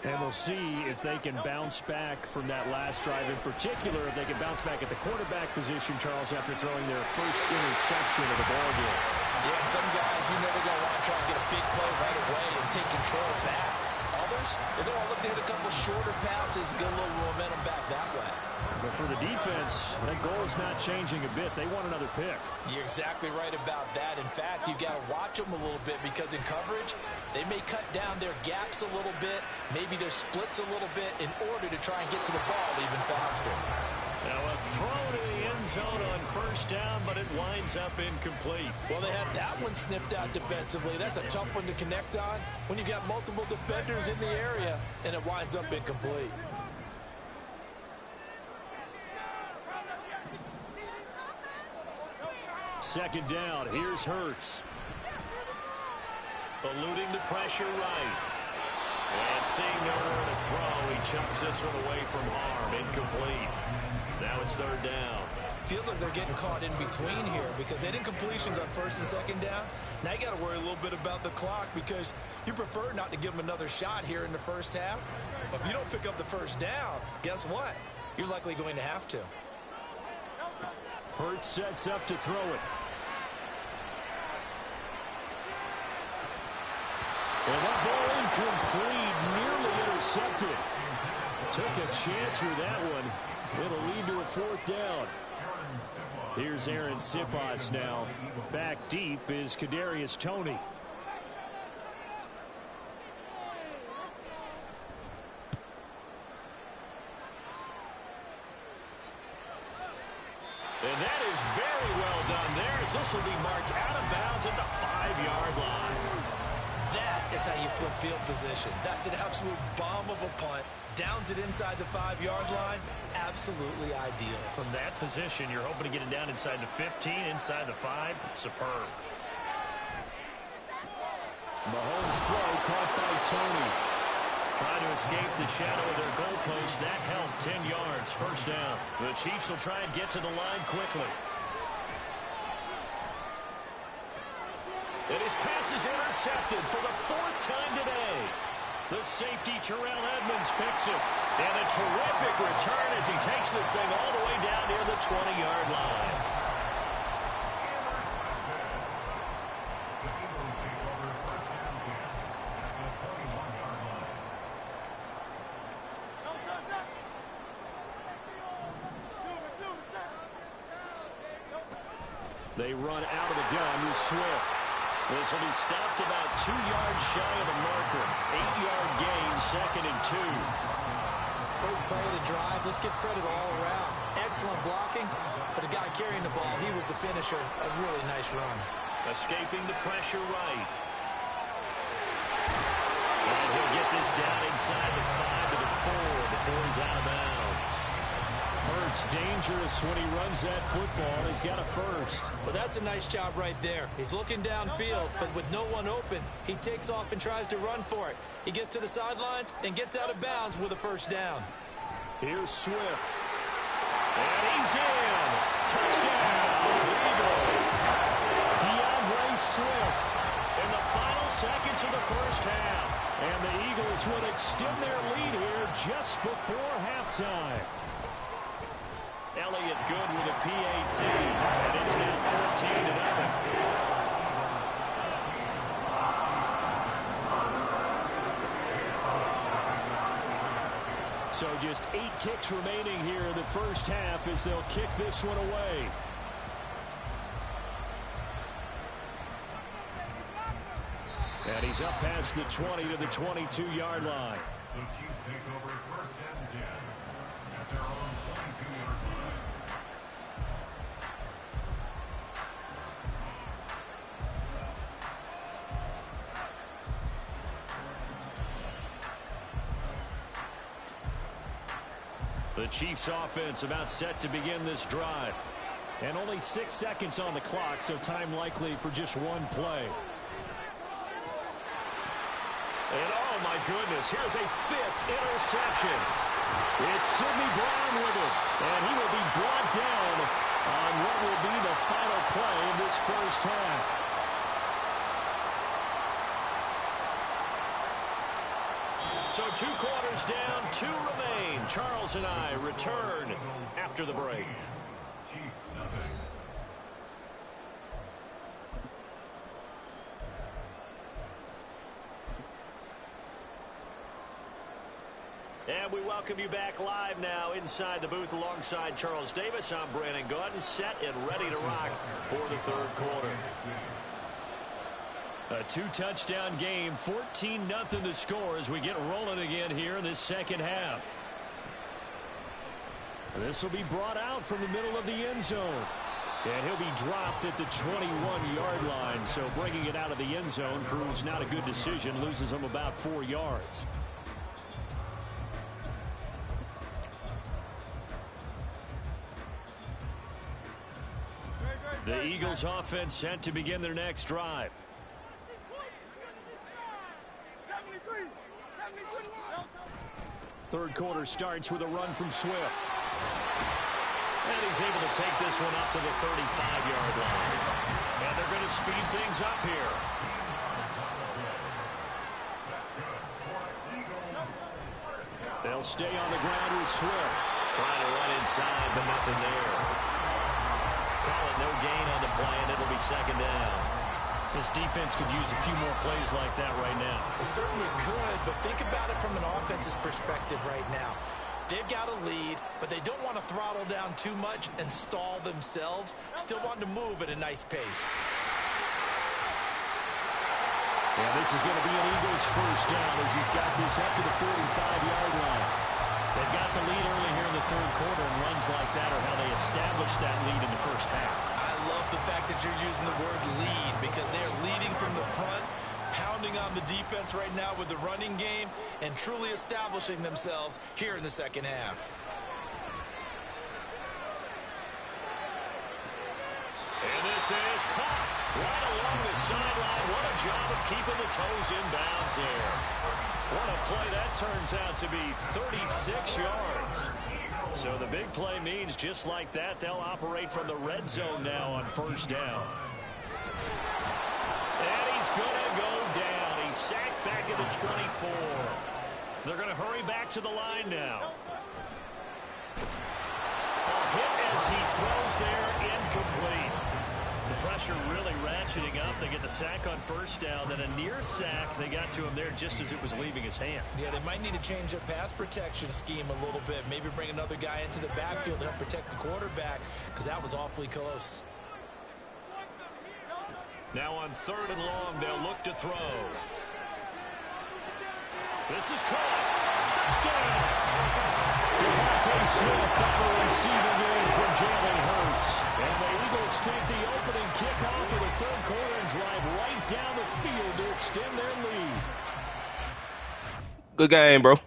And we'll see if they can bounce back from that last drive. In particular, if they can bounce back at the quarterback position, Charles, after throwing their first interception of the ball game. Yeah, and some guys, you know they're going to want to try and get a big play right away and take control back. Others, they're going to look to hit a couple shorter passes, get a little momentum back that way. But for the defense, that goal is not changing a bit. They want another pick. You're exactly right about that. In fact, you've got to watch them a little bit because in coverage, they may cut down their gaps a little bit, maybe their splits a little bit in order to try and get to the ball even faster. Now a throw to the end zone on first down, but it winds up incomplete. Well, they had that one snipped out defensively. That's a tough one to connect on when you've got multiple defenders in the area, and it winds up incomplete. Second down, here's Hurts. Eluding the pressure right. And seeing nowhere to throw, he chucks this one away from harm. Incomplete. Now it's third down. Feels like they're getting caught in between here because they did completions on first and second down. Now you got to worry a little bit about the clock because you prefer not to give them another shot here in the first half. But if you don't pick up the first down, guess what? You're likely going to have to. Hurts sets up to throw it. And that ball incomplete, nearly intercepted. Took a chance with that one. It'll lead to a fourth down. Here's Aaron Sipas now. Back deep is Kadarius Toney. And that is very well done there, as this will be marked out of bounds at the 5-yard line. That is how you flip field position. That's an absolute bomb of a punt. Downs it inside the 5-yard line. Absolutely ideal. From that position, you're hoping to get it down inside the 15, inside the 5. Superb. Mahomes' throw caught by Toney. Trying to escape the shadow of their goalpost. That helped. 10 yards. First down. The Chiefs will try and get to the line quickly. And his pass is intercepted for the 4th time today. The safety, Terrell Edmonds, picks it. And a terrific return as he takes this thing all the way down near the 20-yard line. They run out of the gun with Swift. This will be stopped about 2 yards shy of the marker. 8-yard gain, 2nd and 2. First play of the drive, let's give credit all around. Excellent blocking, but the guy carrying the ball, he was the finisher. A really nice run. Escaping the pressure right. And he'll get this down inside the 5 to the 4 before he's out of bounds. Hurts dangerous when he runs that football. He's got a first. Well, that's a nice job right there. He's looking downfield, but with no one open, he takes off and tries to run for it. He gets to the sidelines and gets out of bounds with a first down. Here's Swift. And he's in. Touchdown, Eagles. DeAndre Swift in the final seconds of the first half. And the Eagles would extend their lead here just before halftime. Elliott good with a PAT. And it's now 14-0. So just 8 ticks remaining here in the first half as they'll kick this one away. And he's up past the 20 to the 22-yard line. The Chiefs take over first and 10 at their own 22-yard line. The Chiefs offense about set to begin this drive. And only 6 seconds on the clock, so time likely for just one play. And oh my goodness, here's a 5th interception. It's Sidney Brown with it. And he will be brought down on what will be the final play of this first half. So 2 quarters down, 2 remain. Charles and I return after the break. Chiefs nothing. And we welcome you back live now inside the booth alongside Charles Davis. I'm Brandon Gaudin, set and ready to rock for the third quarter. A 2-touchdown game, 14-0 the score as we get rolling again here in this second half. This will be brought out from the middle of the end zone. And he'll be dropped at the 21-yard line. So bringing it out of the end zone proves not a good decision. Loses him about 4 yards. The Eagles offense set to begin their next drive. Third quarter starts with a run from Swift. And he's able to take this one up to the 35-yard line. And they're going to speed things up here. They'll stay on the ground with Swift. Trying to run inside, but nothing there. Call it no gain on the play, and it'll be second down. This defense could use a few more plays like that right now. It certainly could, but think about it from an offense's perspective right now. They've got a lead, but they don't want to throttle down too much and stall themselves. Still want to move at a nice pace. And this is going to be an Eagles first down as he's got this up to the 45-yard line. They've got the lead early here in the third quarter, and runs like that are how they establish that lead in the first half. I love the fact that you're using the word lead because they're leading from the front, pounding on the defense right now with the running game, and truly establishing themselves here in the second half. And this is caught right along the sideline. What a job of keeping the toes in bounds there. What a play that turns out to be, 36 yards. So the big play means just like that, they'll operate from the red zone now on first down. And he's going to go down. He's sacked back at the 24. They're going to hurry back to the line now. A hit as he throws there, incomplete. The pressure really ratcheting up. They get the sack on first down, then a near sack. They got to him there just as it was leaving his hand. Yeah, they might need to change their pass protection scheme a little bit. Maybe bring another guy into the backfield to help protect the quarterback, because that was awfully close. Now on third and long, they'll look to throw. This is caught. Touchdown! Devontae Smith on the receiving game from Jalen Hurts. And the Eagles take the opening kickoff of the third quarter and drive right down the field to extend their lead. Good game, bro.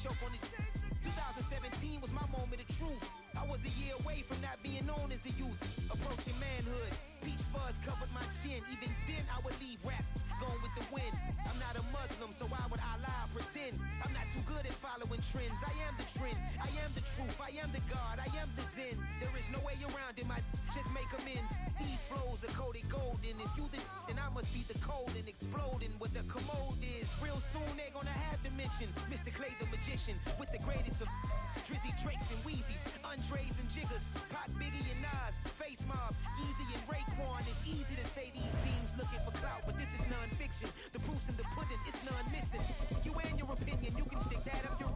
choke on it. 2017 was my moment of truth. I was a year away from not being known as a youth. Approaching manhood, peach fuzz covered my chin. Even then I would leave rap going with the wind. I'm not a Muslim, so why would I lie or pretend? I'm not too good at following trends. I am the trend, I am the truth, I am the God, I am the Zen. There is no way around it, my just make amends. These flows are coated golden. If you the then I must be the cold and exploding what the commode is. Real soon they gonna have to mention Mr. Clay the magician with the greatest of Drizzy Drakes and Wheezies, Andres and Jiggers, Pac, Biggie and Nas, Face Mob, Easy and Raekwon. It's easy to say these things looking for clout, but this is non-fiction. The proof's in the pudding, it's none missing. You and your opinion, you can stick that up your.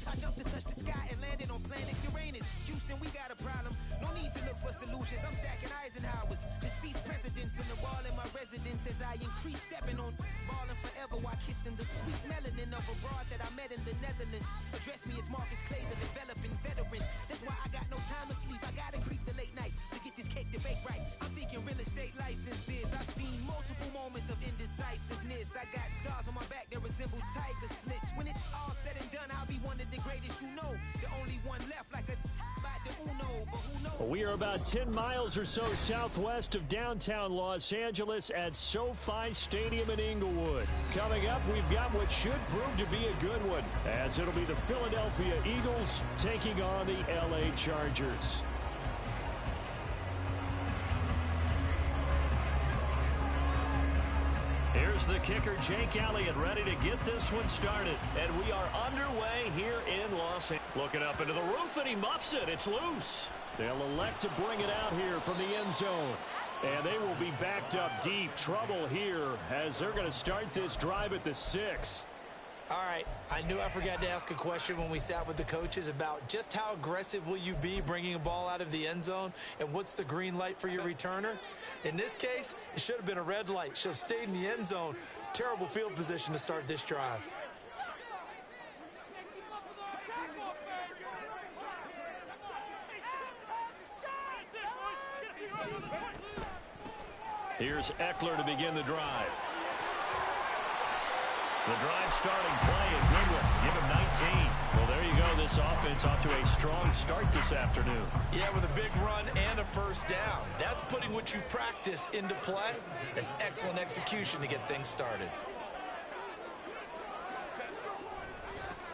I jumped to touch the sky and landed on planet Uranus. Houston, we got a problem. No need to look for solutions. I'm stacking Eisenhowers, deceased presidents in the wall in my residence as I increase stepping on balling forever while kissing the sweet melanin of a broad that I met in the Netherlands. Address me as Marcus Clay, the developing veteran. That's why I got no time to sleep. I gotta creep the late night to get this cake to bake right. I'm thinking real estate licenses. I've seen multiple moments of indecisiveness. I got scars on my back that resemble tiger slits. When it's all said and done, I'll be one of the greatest you know. The only one left like a by the Uno, but who knows? We are about 10 miles or so southwest of downtown Los Angeles at SoFi Stadium in Inglewood. Coming up, we've got what should prove to be a good one, as it'll be the Philadelphia Eagles taking on the LA Chargers. Here's the kicker, Jake Elliott, ready to get this one started. And we are underway here in Los Angeles. Looking up into the roof, and he muffs it. It's loose. They'll elect to bring it out here from the end zone. And they will be backed up deep. Trouble here as they're going to start this drive at the 6. All right, I knew I forgot to ask a question when we sat with the coaches about just how aggressive will you be bringing a ball out of the end zone, and what's the green light for your returner? In this case, it should have been a red light. Should have stayed in the end zone. Terrible field position to start this drive. Here's Eckler to begin the drive. The drive starting play, a good one. Give him 19. Well, there you go. This offense off to a strong start this afternoon. Yeah, with a big run and a first down. That's putting what you practice into play. That's excellent execution to get things started.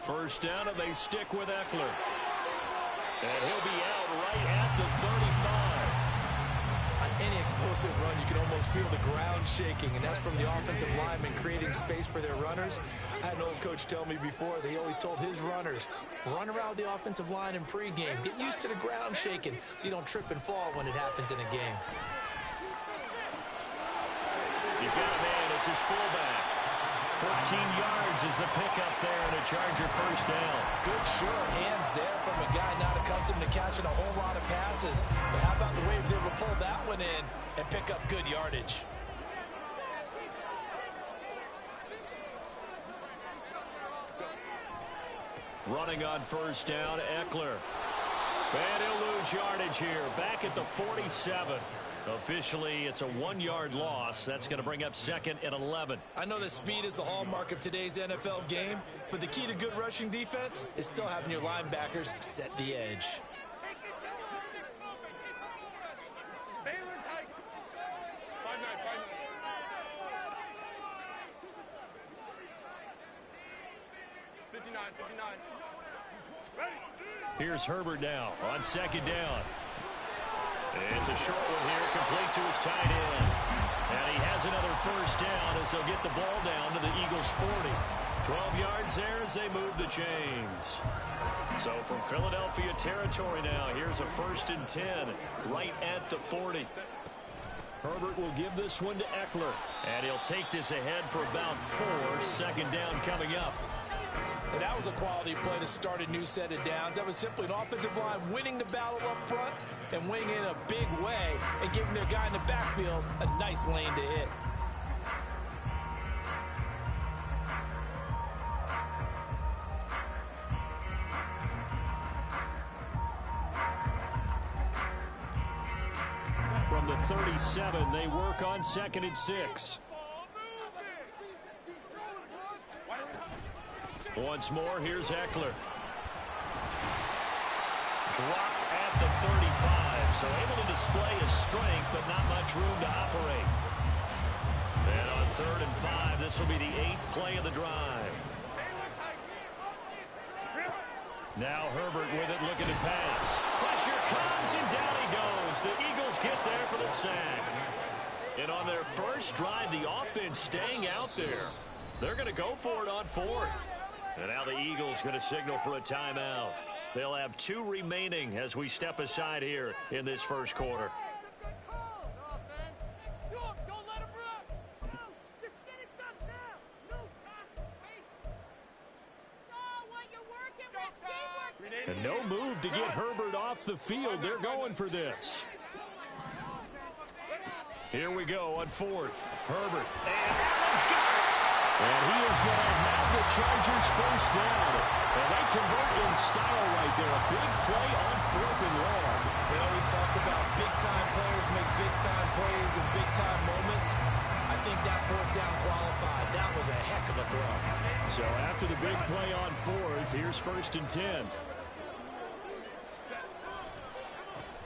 First down, and they stick with Eckler. And he'll be out right at the 35. On any explosive run, you can almost feel the ground shaking, and that's from the offensive linemen creating space for their runners. I had an old coach tell me before, they always told his runners, run around the offensive line in pregame. Get used to the ground shaking so you don't trip and fall when it happens in a game. He's got a man. It's his fullback. 14 yards is the pickup there, and a Charger first down. Good sure hands there from a guy not accustomed to catching a whole lot of passes. But how about the way he was able to pull that one in and pick up good yardage? Running on first down, Eckler. And he'll lose yardage here. Back at the 47. Officially, it's a 1-yard loss. That's going to bring up 2nd and 11. I know that speed is the hallmark of today's NFL game, but the key to good rushing defense is still having your linebackers set the edge. Here's Herbert now on 2nd down. It's a short one here, complete to his tight end. And he has another first down as they'll get the ball down to the Eagles' 40. 12 yards there as they move the chains. So from Philadelphia territory now, here's a 1st and 10 right at the 40. Herbert will give this one to Eckler. And he'll take this ahead for about 4. 2nd down coming up. And that was a quality play to start a new set of downs. That was simply an offensive line winning the battle up front and winning in a big way and giving their guy in the backfield a nice lane to hit. From the 37, they work on 2nd and 6. Once more, here's Eckler. Dropped at the 35, so able to display his strength, but not much room to operate. And on 3rd and 5, this will be the 8th play of the drive. Now Herbert with it, looking to pass. Pressure comes, and down he goes. The Eagles get there for the sack. And on their first drive, the offense staying out there. They're going to go for it on 4th. And now the Eagles going to signal for a timeout. They'll have 2 remaining as we step aside here in this first quarter. And no move to get Herbert off the field. They're going for this. Here we go on 4th. Herbert. And Allen's got it. And he is going to have the Chargers first down. And they convert in style right there. A big play on 4th and long. We always talk about big-time players make big-time plays in big-time moments. I think that 4th down qualified. That was a heck of a throw. So after the big play on 4th, here's 1st and 10.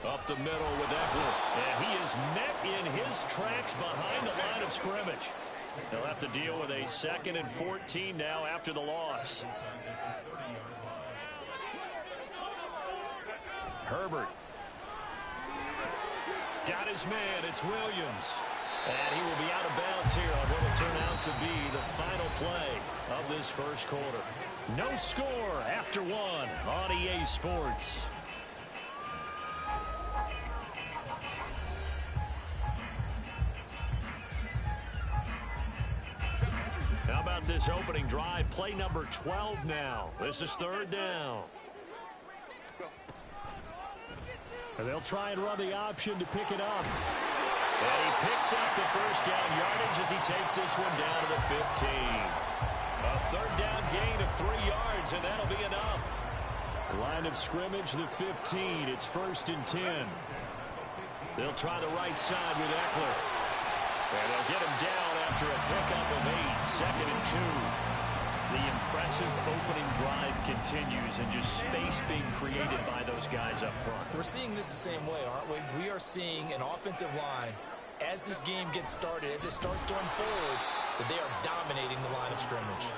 Up the middle with Eckler. And he is met in his tracks behind the line of scrimmage. They'll have to deal with a 2nd and 14 now after the loss. Herbert. Got his man. It's Williams. And he will be out of bounds here on what will turn out to be the final play of this first quarter. No score after 1 on EA Sports. How about this opening drive? Play number 12 now. This is 3rd down. And they'll try and run the option to pick it up. And he picks up the first down yardage as he takes this one down to the 15. A 3rd down gain of 3 yards, and that'll be enough. Line of scrimmage, the 15. It's 1st and 10. They'll try the right side with Eckler. And they'll get him down after a pickup of 8. 2nd and 2. The impressive opening drive continues, and just space being created by those guys up front. We're seeing this the same way, aren't we? We are seeing an offensive line, as this game gets started, as it starts to unfold, that they are dominating the line of scrimmage.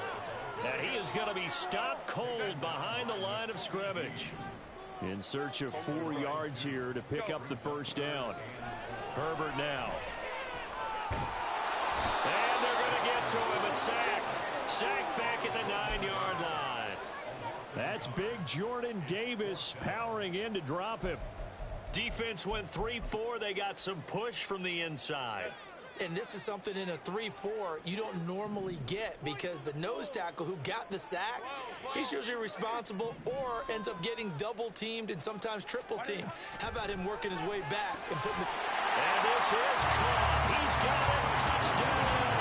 And he is going to be stopped cold behind the line of scrimmage. In search of 4 yards here to pick up the first down. Herbert now. And they're going to get to him, a sack. Sack back at the 9-yard line. That's big Jordan Davis powering in to drop him. Defense went 3-4. They got some push from the inside. And this is something in a 3-4 you don't normally get, because the nose tackle who got the sack, he's usually responsible or ends up getting double-teamed and sometimes triple-teamed. How about him working his way back and putting the... And this is caught. He's got it. Touchdown.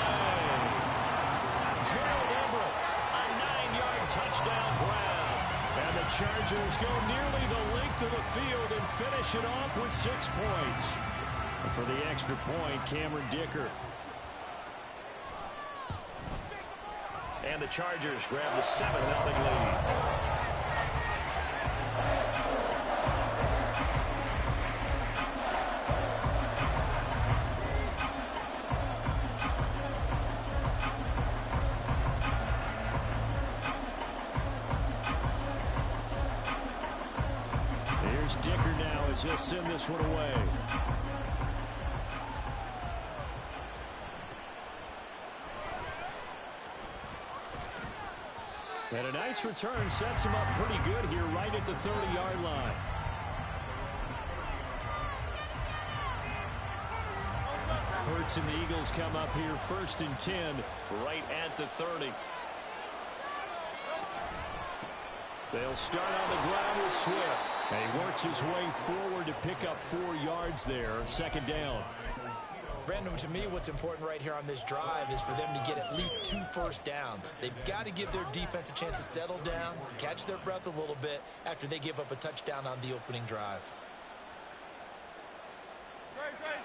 Gerald Everett, a 9-yard touchdown grab. And the Chargers go nearly the length of the field and finish it off with 6 points. And for the extra point, Cameron Dicker. And the Chargers grab the 7-0 lead. Here's Dicker now as he'll send this one away. And a nice return sets him up pretty good here right at the 30-yard line. Hurts and the Eagles come up here 1st and 10 right at the 30. They'll start on the ground with Swift. And he works his way forward to pick up 4 yards there. 2nd down. Brandon, to me, what's important right here on this drive is for them to get at least 2 first downs. They've got to give their defense a chance to settle down, catch their breath a little bit after they give up a touchdown on the opening drive.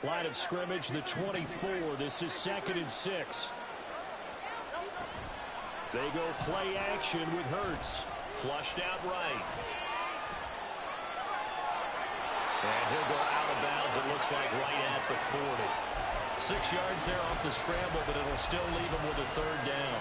Line of scrimmage, the 24. This is 2nd and 6. They go play action with Hurts. Flushed out right. And he'll go out of bounds, it looks like, right at the 40. 6 yards there off the scramble, but it'll still leave him with a third down.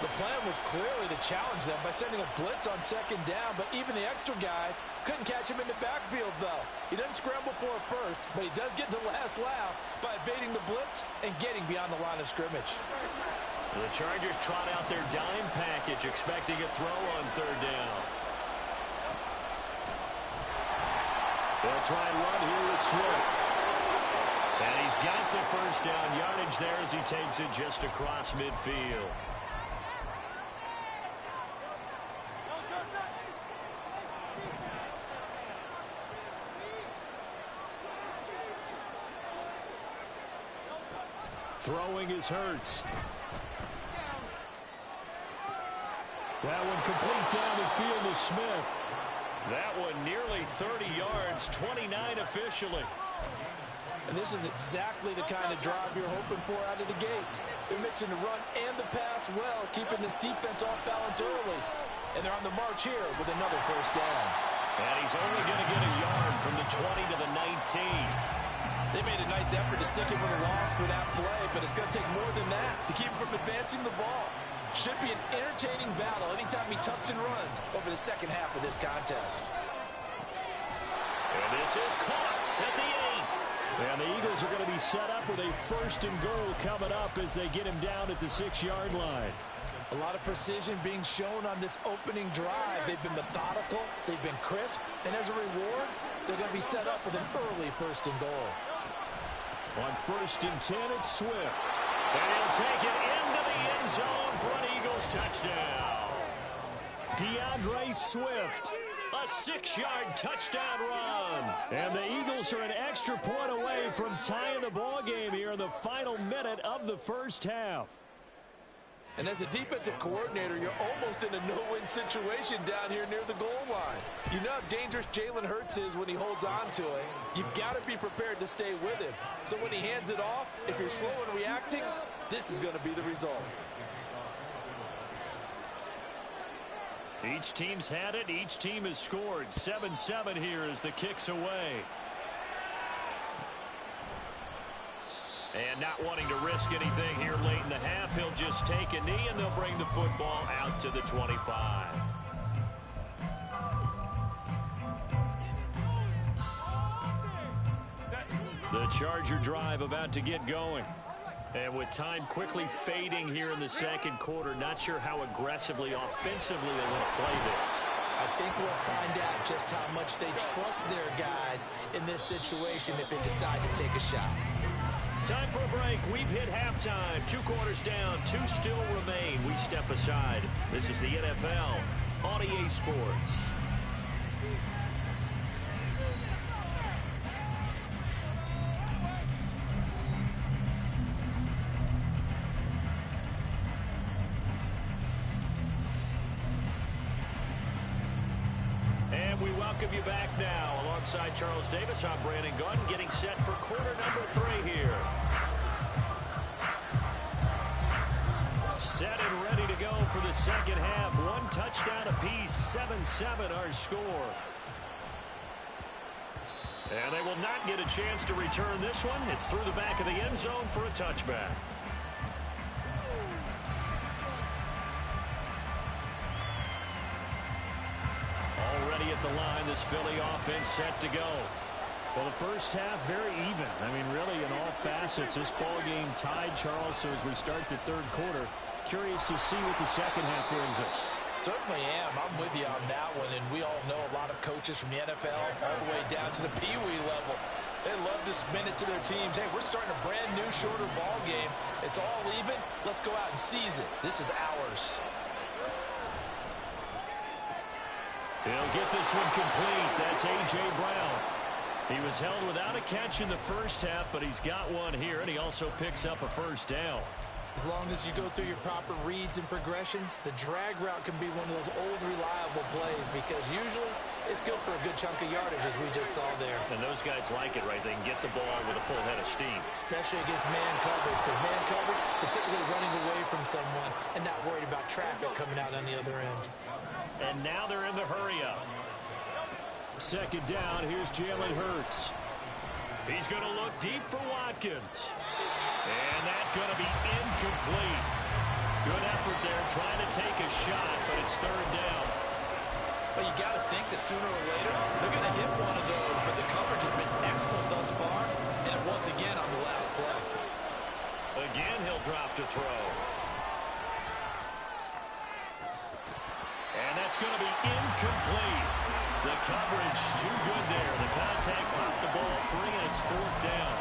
The plan was clearly to challenge them by sending a blitz on second down, but even the extra guys couldn't catch him in the backfield, though. He doesn't scramble for a first, but he does get the last laugh by evading the blitz and getting beyond the line of scrimmage. The Chargers trot out their dime package, expecting a throw on third down. They'll try and run here with Swift. And he's got the first down yardage there as he takes it just across midfield. Throwing is Hurts. That one complete down the field to Smith. That one nearly 30 yards, 29 officially. And this is exactly the kind of drive you're hoping for out of the gates. They're mixing the run and the pass well, keeping this defense off balance early. And they're on the march here with another first down. And he's only going to get a yard from the 20 to the 19. They made a nice effort to stick him with a loss for that play, but it's going to take more than that to keep him from advancing the ball. Should be an entertaining battle anytime he tucks and runs over the second half of this contest. And this is caught at the 8. And the Eagles are going to be set up with a first and goal coming up as they get him down at the 6-yard line. A lot of precision being shown on this opening drive. They've been methodical, they've been crisp, and as a reward, they're going to be set up with an early first and goal. On 1st and 10, it's Swift. And he'll take it into the end zone for an Eagles touchdown. DeAndre Swift, a 6-yard touchdown run. And the Eagles are an extra point away from tying the ball game here in the final minute of the first half. And as a defensive coordinator, you're almost in a no-win situation down here near the goal line. You know how dangerous Jalen Hurts is when he holds on to it. You've got to be prepared to stay with him. So when he hands it off, if you're slow in reacting, this is going to be the result. Each team's had it. Each team has scored. 7-7 here as the kick's away. And not wanting to risk anything here late in the half, he'll just take a knee and they'll bring the football out to the 25. The Charger drive about to get going. And with time quickly fading here in the second quarter, not sure how aggressively, offensively they want to play this. I think we'll find out just how much they trust their guys in this situation if they decide to take a shot. Time for a break. We've hit halftime. 2 quarters down. 2 still remain. We step aside. This is the NFL on EA Sports. And we welcome you back now. Alongside Charles Davis, I'm Brandon Gunn, getting set for quarter number 3 here. Set and ready to go for the second half. 1 touchdown apiece, 7-7 our score. And they will not get a chance to return this one. It's through the back of the end zone for a touchback. Already at the line, this Philly offense set to go. Well, the first half, very even. I mean, really, in all facets, this ball game tied, Charles. So as we start the third quarter, curious to see what the second half brings us. Certainly am. I'm with you on that one. And we all know a lot of coaches from the NFL all the way down to the Pee-wee level. They love to spin it to their teams. Hey, we're starting a brand new, shorter ball game. It's all even. Let's go out and seize it. This is ours. He'll get this one complete. That's A.J. Brown. He was held without a catch in the first half, but he's got one here, and he also picks up a first down. As long as you go through your proper reads and progressions, the drag route can be one of those old, reliable plays because usually it's good for a good chunk of yardage, as we just saw there. And those guys like it, right? They can get the ball with a full head of steam. Especially against man coverage, because man coverage, particularly running away from someone and not worried about traffic coming out on the other end. And now they're in the hurry-up. Second down, here's Jalen Hurts. He's going to look deep for Watkins. And that's going to be incomplete. Good effort there trying to take a shot, but it's third down. Well, you got to think that sooner or later they're going to hit one of those, but the coverage has been excellent thus far, and once again on the last play. Again, he'll drop to throw. And that's going to be incomplete. The coverage too good there. The contact popped the ball free, and it's fourth down.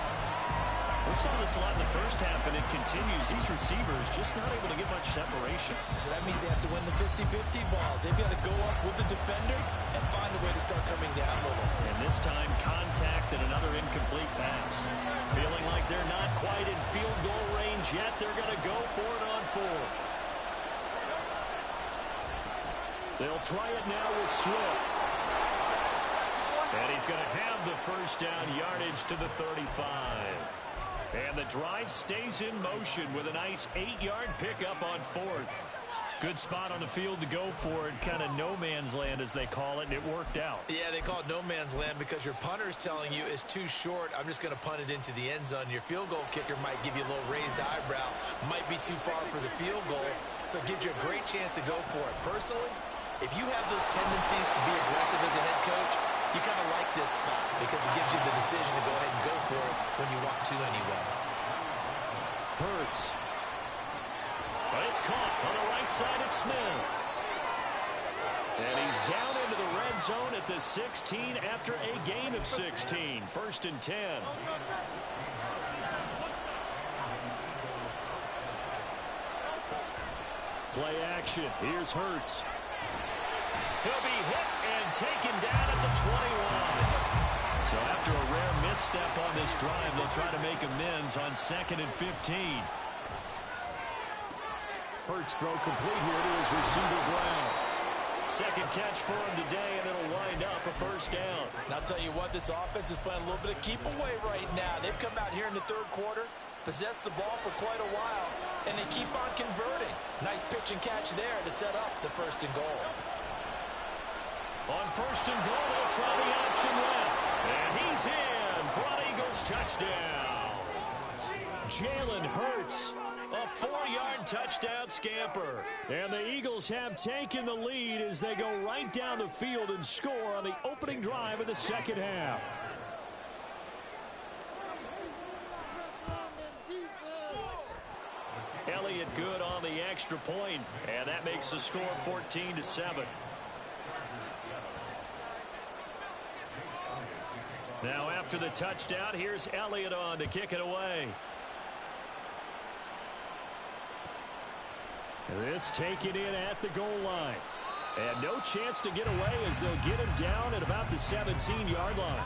We saw this a lot in the first half, and it continues. These receivers just not able to get much separation. So that means they have to win the 50-50 balls. They've got to go up with the defender and find a way to start coming down with them. And this time, contact and another incomplete pass. Feeling like they're not quite in field goal range yet. They're going to go for it on fourth. They'll try it now with Swift. And he's going to have the first down, yardage to the 35. And the drive stays in motion with a nice 8-yard pickup on fourth. Good spot on the field to go for it. Kind of no man's land, as they call it, and it worked out. Yeah, they call it no man's land because your punter is telling you it's too short. I'm just going to punt it into the end zone. Your field goal kicker might give you a little raised eyebrow. Might be too far for the field goal, so it gives you a great chance to go for it. Personally, if you have those tendencies to be aggressive as a head coach, you kind of like this spot because it gives you the decision to go ahead and go for it when you want to anyway. Hurts. But it's caught on the right side at Smith. And he's down into the red zone at the 16 after a gain of 16. First and 10. Play action. Here's Hurts. He'll be hit and taken down at the 21. So after a rare misstep on this drive, they'll try to make amends on 2nd and 15. Hurts throw complete here to his receiver Brown. Second catch for him today, and it'll wind up a first down. And I'll tell you what, this offense is playing a little bit of keep away right now. They've come out here in the third quarter, possessed the ball for quite a while, and they keep on converting. Nice pitch and catch there to set up the first and goal. On first and goal, they'll try the option left. And he's in for an Eagles touchdown. Jalen Hurts, a 4-yard touchdown scamper. And the Eagles have taken the lead as they go right down the field and score on the opening drive of the second half. Elliott good on the extra point, and that makes the score 14-7. Now after the touchdown, here's Elliott on to kick it away. This taken in at the goal line. And no chance to get away as they'll get him down at about the 17-yard line.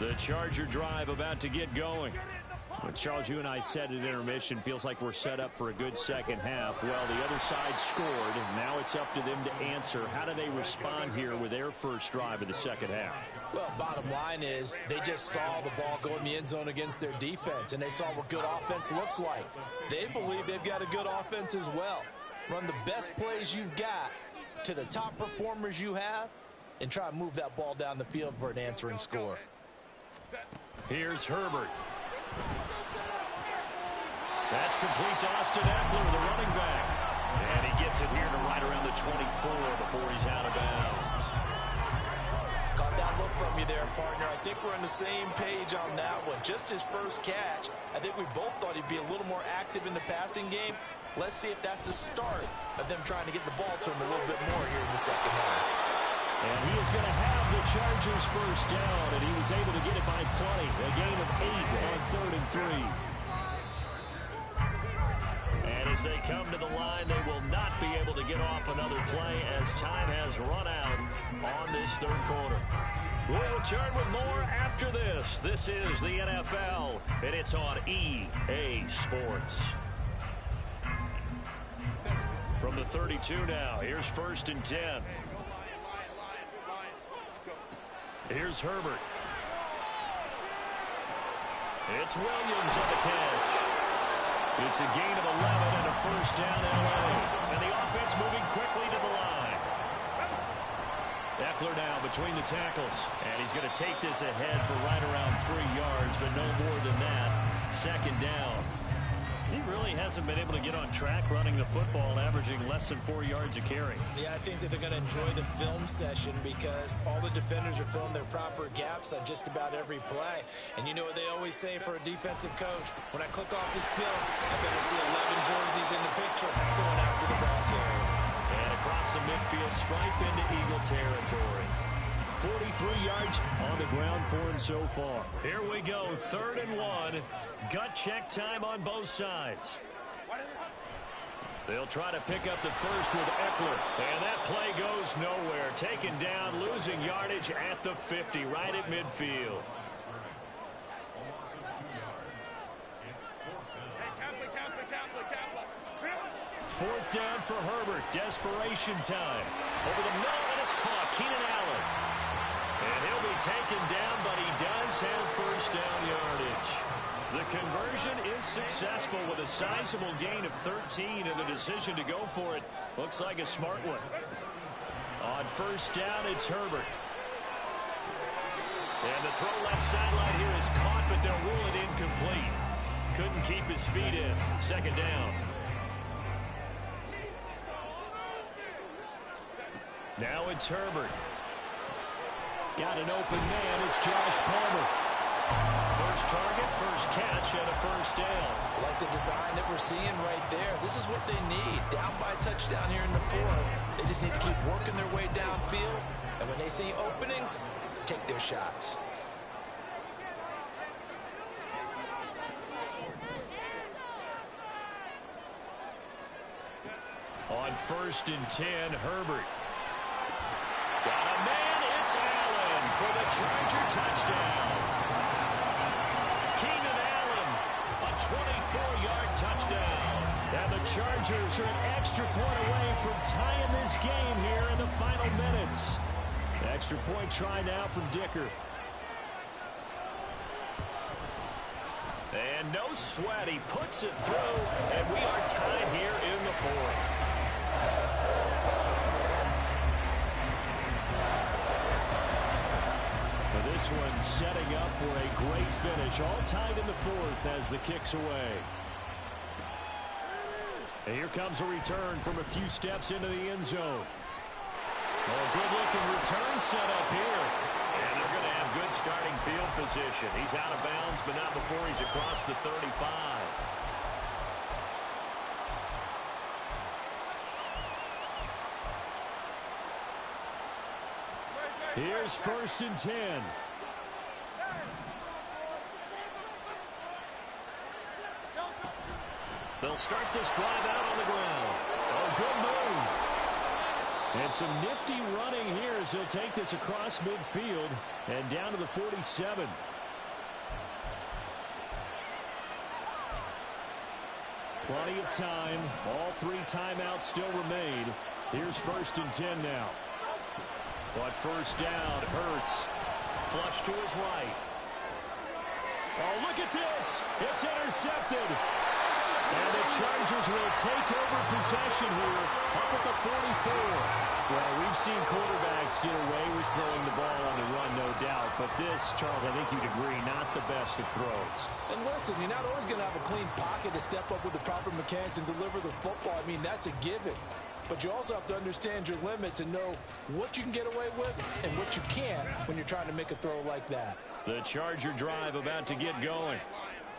The Charger drive about to get going. Well, Charles, you and I said at intermission, feels like we're set up for a good second half. Well, the other side scored, and now it's up to them to answer. How do they respond here with their first drive of the second half? Well, bottom line is they just saw the ball go in the end zone against their defense, and they saw what good offense looks like. They believe they've got a good offense as well. Run the best plays you've got to the top performers you have, and try to move that ball down the field for an answering score. Here's Herbert. That's complete to Austin Eckler, the running back. And he gets it here to right around the 24 before he's out of bounds. Caught that look from you there, partner. I think we're on the same page on that one. Just his first catch. I think we both thought he'd be a little more active in the passing game. Let's see if that's the start of them trying to get the ball to him a little bit more here in the second half. And he is going to have the Chargers first down, and he was able to get it by plenty. A gain of 8 on 3rd and 3. And as they come to the line, they will not be able to get off another play as time has run out on this third quarter. We'll return with more after this. This is the NFL, and it's on EA Sports. From the 32 now, here's 1st and 10. Here's Herbert. It's Williams on the catch. It's a gain of 11 and a first down L.A. And the offense moving quickly to the line. Eckler now between the tackles. And he's going to take this ahead for right around 3 yards, but no more than that. Second down. He really hasn't been able to get on track running the football, averaging less than 4 yards a carry. Yeah, I think that they're going to enjoy the film session because all the defenders are filling their proper gaps on just about every play. And you know what they always say for a defensive coach? When I click off this film, I better see 11 jerseys in the picture going after the ball carrier. And across the midfield, stripe into Eagle territory. 43 yards on the ground for him so far. Here we go, 3rd and 1. Gut check time on both sides. They'll try to pick up the first with Eckler. And that play goes nowhere. Taken down, losing yardage at the 50, right at midfield. Fourth down for Herbert. Desperation time. Over the middle, and it's caught. Keenan Allen. And he'll be taken down, but he does have first down yardage. The conversion is successful with a sizable gain of 13, and the decision to go for it looks like a smart one. On first down, it's Herbert. And the throw left sideline here is caught, but they'll rule it incomplete. Couldn't keep his feet in. Second down. Now it's Herbert. Got an open man. It's Josh Palmer. First target, first catch, and a first down. I like the design that we're seeing right there. This is what they need. Down by a touchdown here in the 4th. They just need to keep working their way downfield. And when they see openings, take their shots. On 1st and 10, Herbert. Got a man, it's Allen for the Charger touchdown. Keenan Allen, a 24-yard touchdown. And the Chargers are an extra point away from tying this game here in the final minutes. Extra point try now from Dicker. And no sweat, he puts it through, and we are tied here in the 4th. This one setting up for a great finish. All tied in the 4th as the kick's away. And here comes a return from a few steps into the end zone. Oh, good-looking return set up here. And they're going to have good starting field position. He's out of bounds, but not before he's across the 35. Here's 1st and 10. They'll start this drive out on the ground. Oh, good move. And some nifty running here as he'll take this across midfield and down to the 47. Plenty of time. All 3 timeouts still remain. Here's 1st and 10 now. But first down, Hurts. Flush to his right. Oh, look at this. It's intercepted. And the Chargers will take over possession here up at the 44. Well, we've seen quarterbacks get away with throwing the ball on the run, no doubt. But this, Charles, I think you'd agree, not the best of throws. And listen, you're not always going to have a clean pocket to step up with the proper mechanics and deliver the football. I mean, that's a given. But you also have to understand your limits and know what you can get away with and what you can't when you're trying to make a throw like that. The Charger drive about to get going.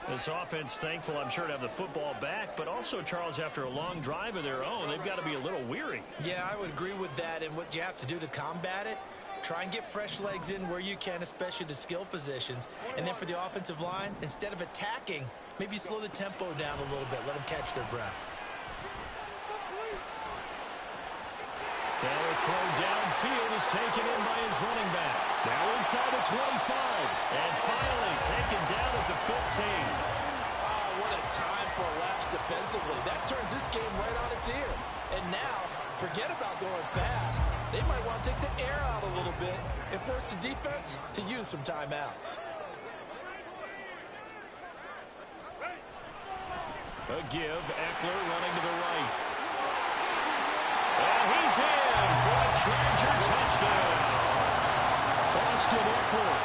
This offense thankful, I'm sure, to have the football back, but also, Charles, after a long drive of their own, they've got to be a little weary. Yeah, I would agree with that, and what you have to do to combat it, try and get fresh legs in where you can, especially the skill positions. And then for the offensive line, instead of attacking, maybe slow the tempo down a little bit, let them catch their breath. Now a throw downfield is taken in by his running back. Now inside the 25. And finally taken down at the 15. Oh, what a time for a lapse defensively. That turns this game right on its ear. And now, forget about going fast. They might want to take the air out a little little bit and force the defense to use some timeouts. A give, Eckler running to the right. And he's in for a Charger touchdown. Austin Eckler,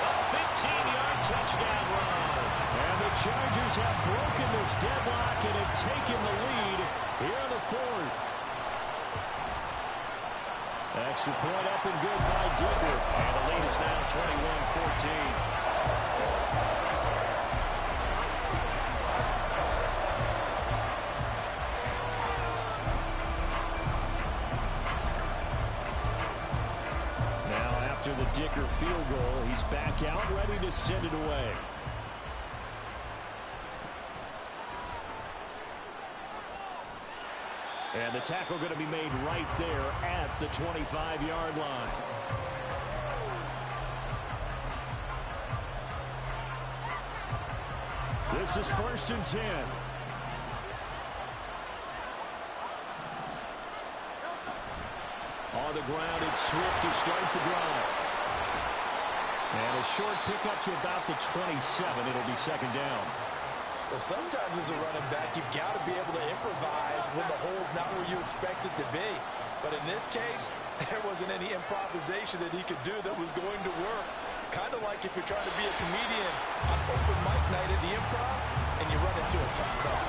a 15-yard touchdown run. And the Chargers have broken this deadlock and have taken the lead here in the fourth. Extra point up and good by Dicker. And the lead is now 21-14. After the Dicker field goal, he's back out, ready to send it away. And the tackle going to be made right there at the 25-yard line. This is 1st and 10. On the ground, it's Swift to start the drive. And a short pickup to about the 27. It'll be 2nd down. Well, sometimes as a running back, you've got to be able to improvise when the hole's not where you expect it to be. But in this case, there wasn't any improvisation that he could do that was going to work. Kind of like if you're trying to be a comedian on open mic night at the Improv and you run into a tough crowd.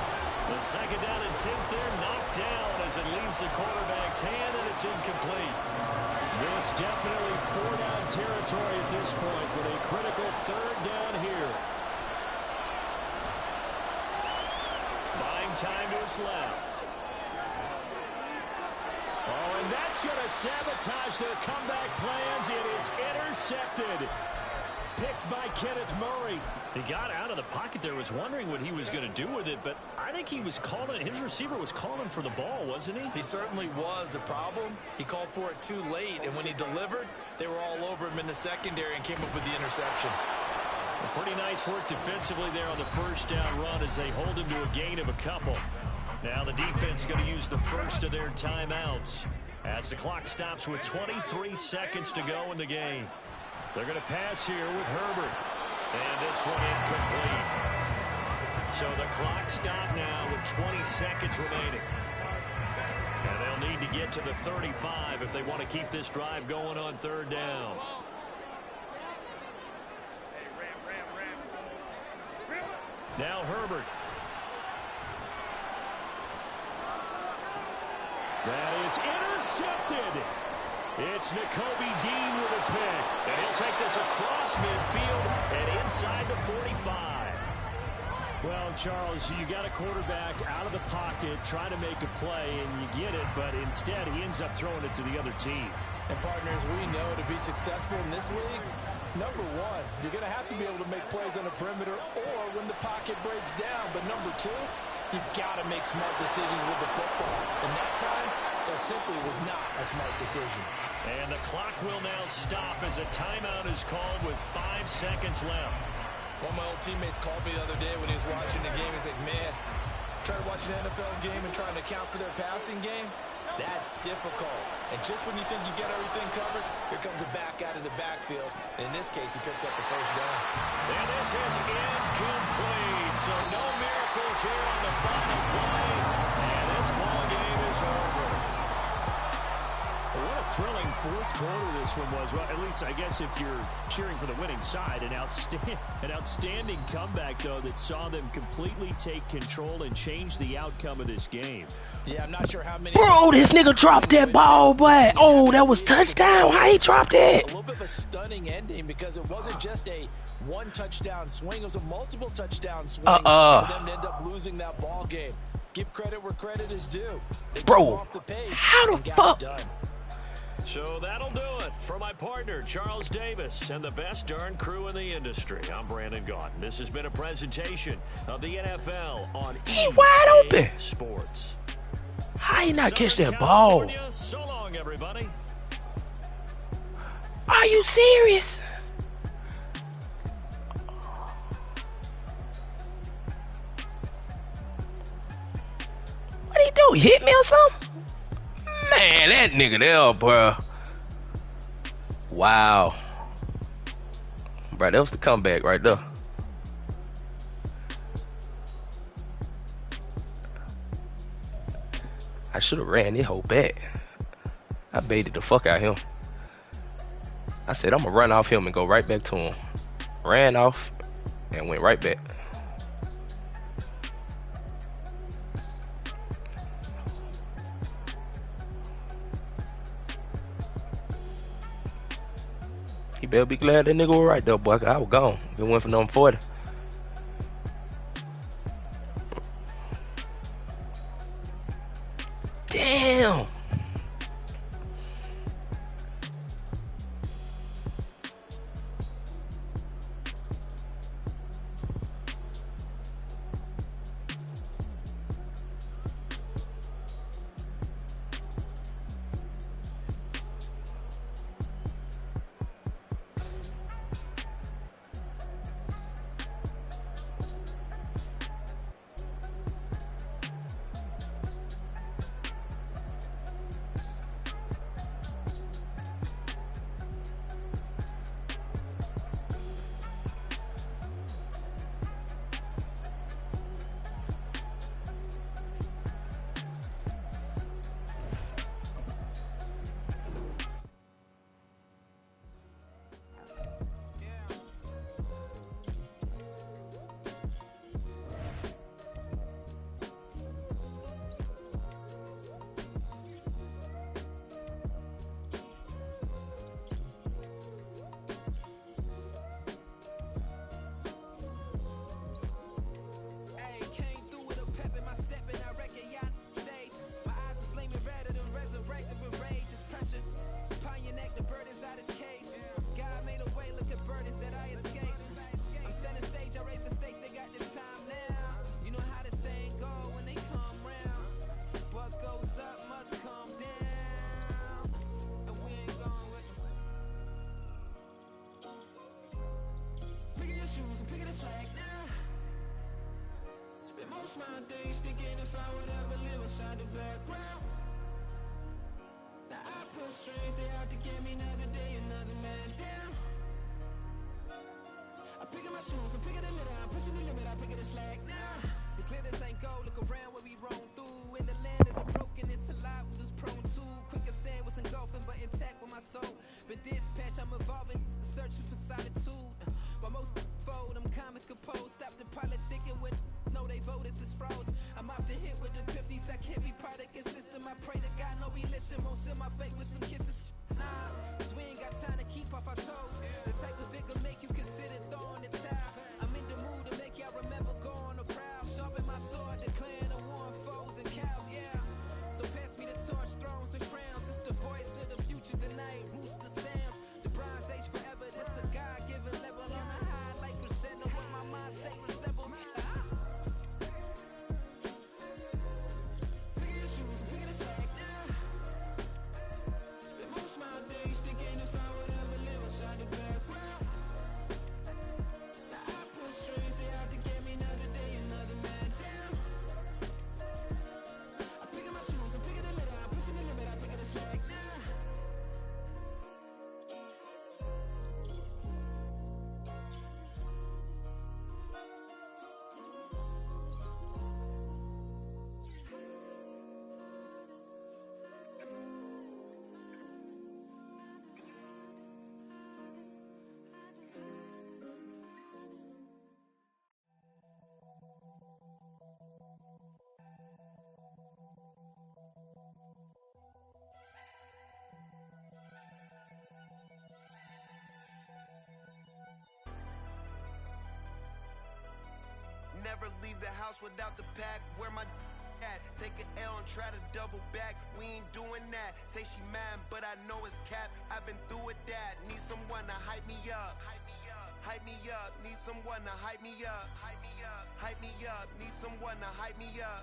The 2nd down and 10th there, knocked down as it leaves the quarterback's hand, and it's incomplete. This definitely 4-down territory at this point with a critical 3rd down here. Buying time to his left. Oh, and that's going to sabotage their comeback plans. It is intercepted. Picked by Kenneth Murray. He got out of the pocket there, was wondering what he was going to do with it, but I think he was calling, his receiver was calling for the ball, wasn't he? He certainly was. The problem, he called for it too late, and when he delivered, they were all over him in the secondary and came up with the interception. Well, pretty nice work defensively there on the 1st down run as they hold him to a gain of a couple. Now the defense going to use the first of their timeouts as the clock stops with 23 seconds to go in the game. They're going to pass here with Herbert. And this one incomplete. So the clock stopped now with 20 seconds remaining. And they'll need to get to the 35 if they want to keep this drive going on 3rd down. Now Herbert. That is intercepted. It's Nakobe Dean with a pick. And he'll take this across midfield and inside the 45. Well, Charles, you got a quarterback out of the pocket trying to make a play, and you get it, but instead he ends up throwing it to the other team. And partners, we know to be successful in this league, number one, you're going to have to be able to make plays on the perimeter or when the pocket breaks down. But number two, you've got to make smart decisions with the football. And that time, that simply was not a smart decision. And the clock will now stop as a timeout is called with 5 seconds left. One of my old teammates called me the other day when he was watching the game. He's like, man, trying to watch an NFL game and trying to account for their passing game, that's difficult. And just when you think you get everything covered, here comes a back out of the backfield. And in this case, he picks up the 1st down. And this is incomplete. So no miracles here on the final play. And this ball game is over. What a thrilling 4th quarter this one was. Well, at least I guess if you're cheering for the winning side, an outstanding comeback, though, that saw them completely take control and change the outcome of this game. Yeah, I'm not sure how many... Bro, this nigga dropped that ball, boy. Oh, that was touchdown. How he dropped it? A little bit of a stunning ending because it wasn't just a one-touchdown swing. It was a multiple touchdown swing for them to end up losing that ball game. Give credit where credit is due. They Bro, off the pace how the fuck? So that'll do it for my partner, Charles Davis, and the best darn crew in the industry. I'm Brandon Gaudin. This has been a presentation of the NFL on He wide open. Sports. How you not catch Southern that ball? California, so long, everybody. Are you serious? What he do? Hit me or something? Man, that nigga there, bro. Wow. Bro, that was the comeback right there. I should have ran this whole back. I baited the fuck out of him. I said, I'm going to run off him and go right back to him. Ran off and went right back. He better be glad that nigga was right there, boy. I was gone. If it went for number 40. Damn. shoes and picking a slack now. Spend most of my days thinking if I would ever live inside the background. Now I pull strings, they out to get me another day, another man down. I'm picking my shoes, I'm picking the litter, I'm pushing the limit, I'm picking the slack now. The glitters ain't gold, look around where we roam through. In the land of the broken, it's a lot we was prone to. Quicker sand was engulfing, but intact with my soul. Been dispatched, I'm evolving, searching for solitude. While most fold, I'm comic composed. Stop the politicking with no, they voters is froze. I'm off the hit with the 50s, I can't be product and system. I pray to God, no, we listen. Won't seal my fate with some kisses. Nah, cause we ain't got time to keep off our toes. The type of figure make you consider throwing the towel. I'm in the mood to make y'all remember going to proud. Sharpen my sword, declaring the war on foes and cows, yeah. So pass me the torch, thrones and crowns. It's the voice of the future tonight, rooster sounds. The Bronze Age forever, this a God-given level on a high like crescendo when my mind stay resembled. Pick your shoes and pick the slack now. Spend most of my days thinking if I would ever live inside the background. Now I pull strings, they out to get me another day, another man down. I'm picking my shoes, I'm picking the litter, I'm pushing the limit, I'm picking the slack now. Never leave the house without the pack. Where my at? Take an L and try to double back. We ain't doing that. Say she mad, but I know it's cap. I've been through with that. Need someone to hype me up. Hype me up. Need someone to hype me up. Hype me up. Need someone to hype me up.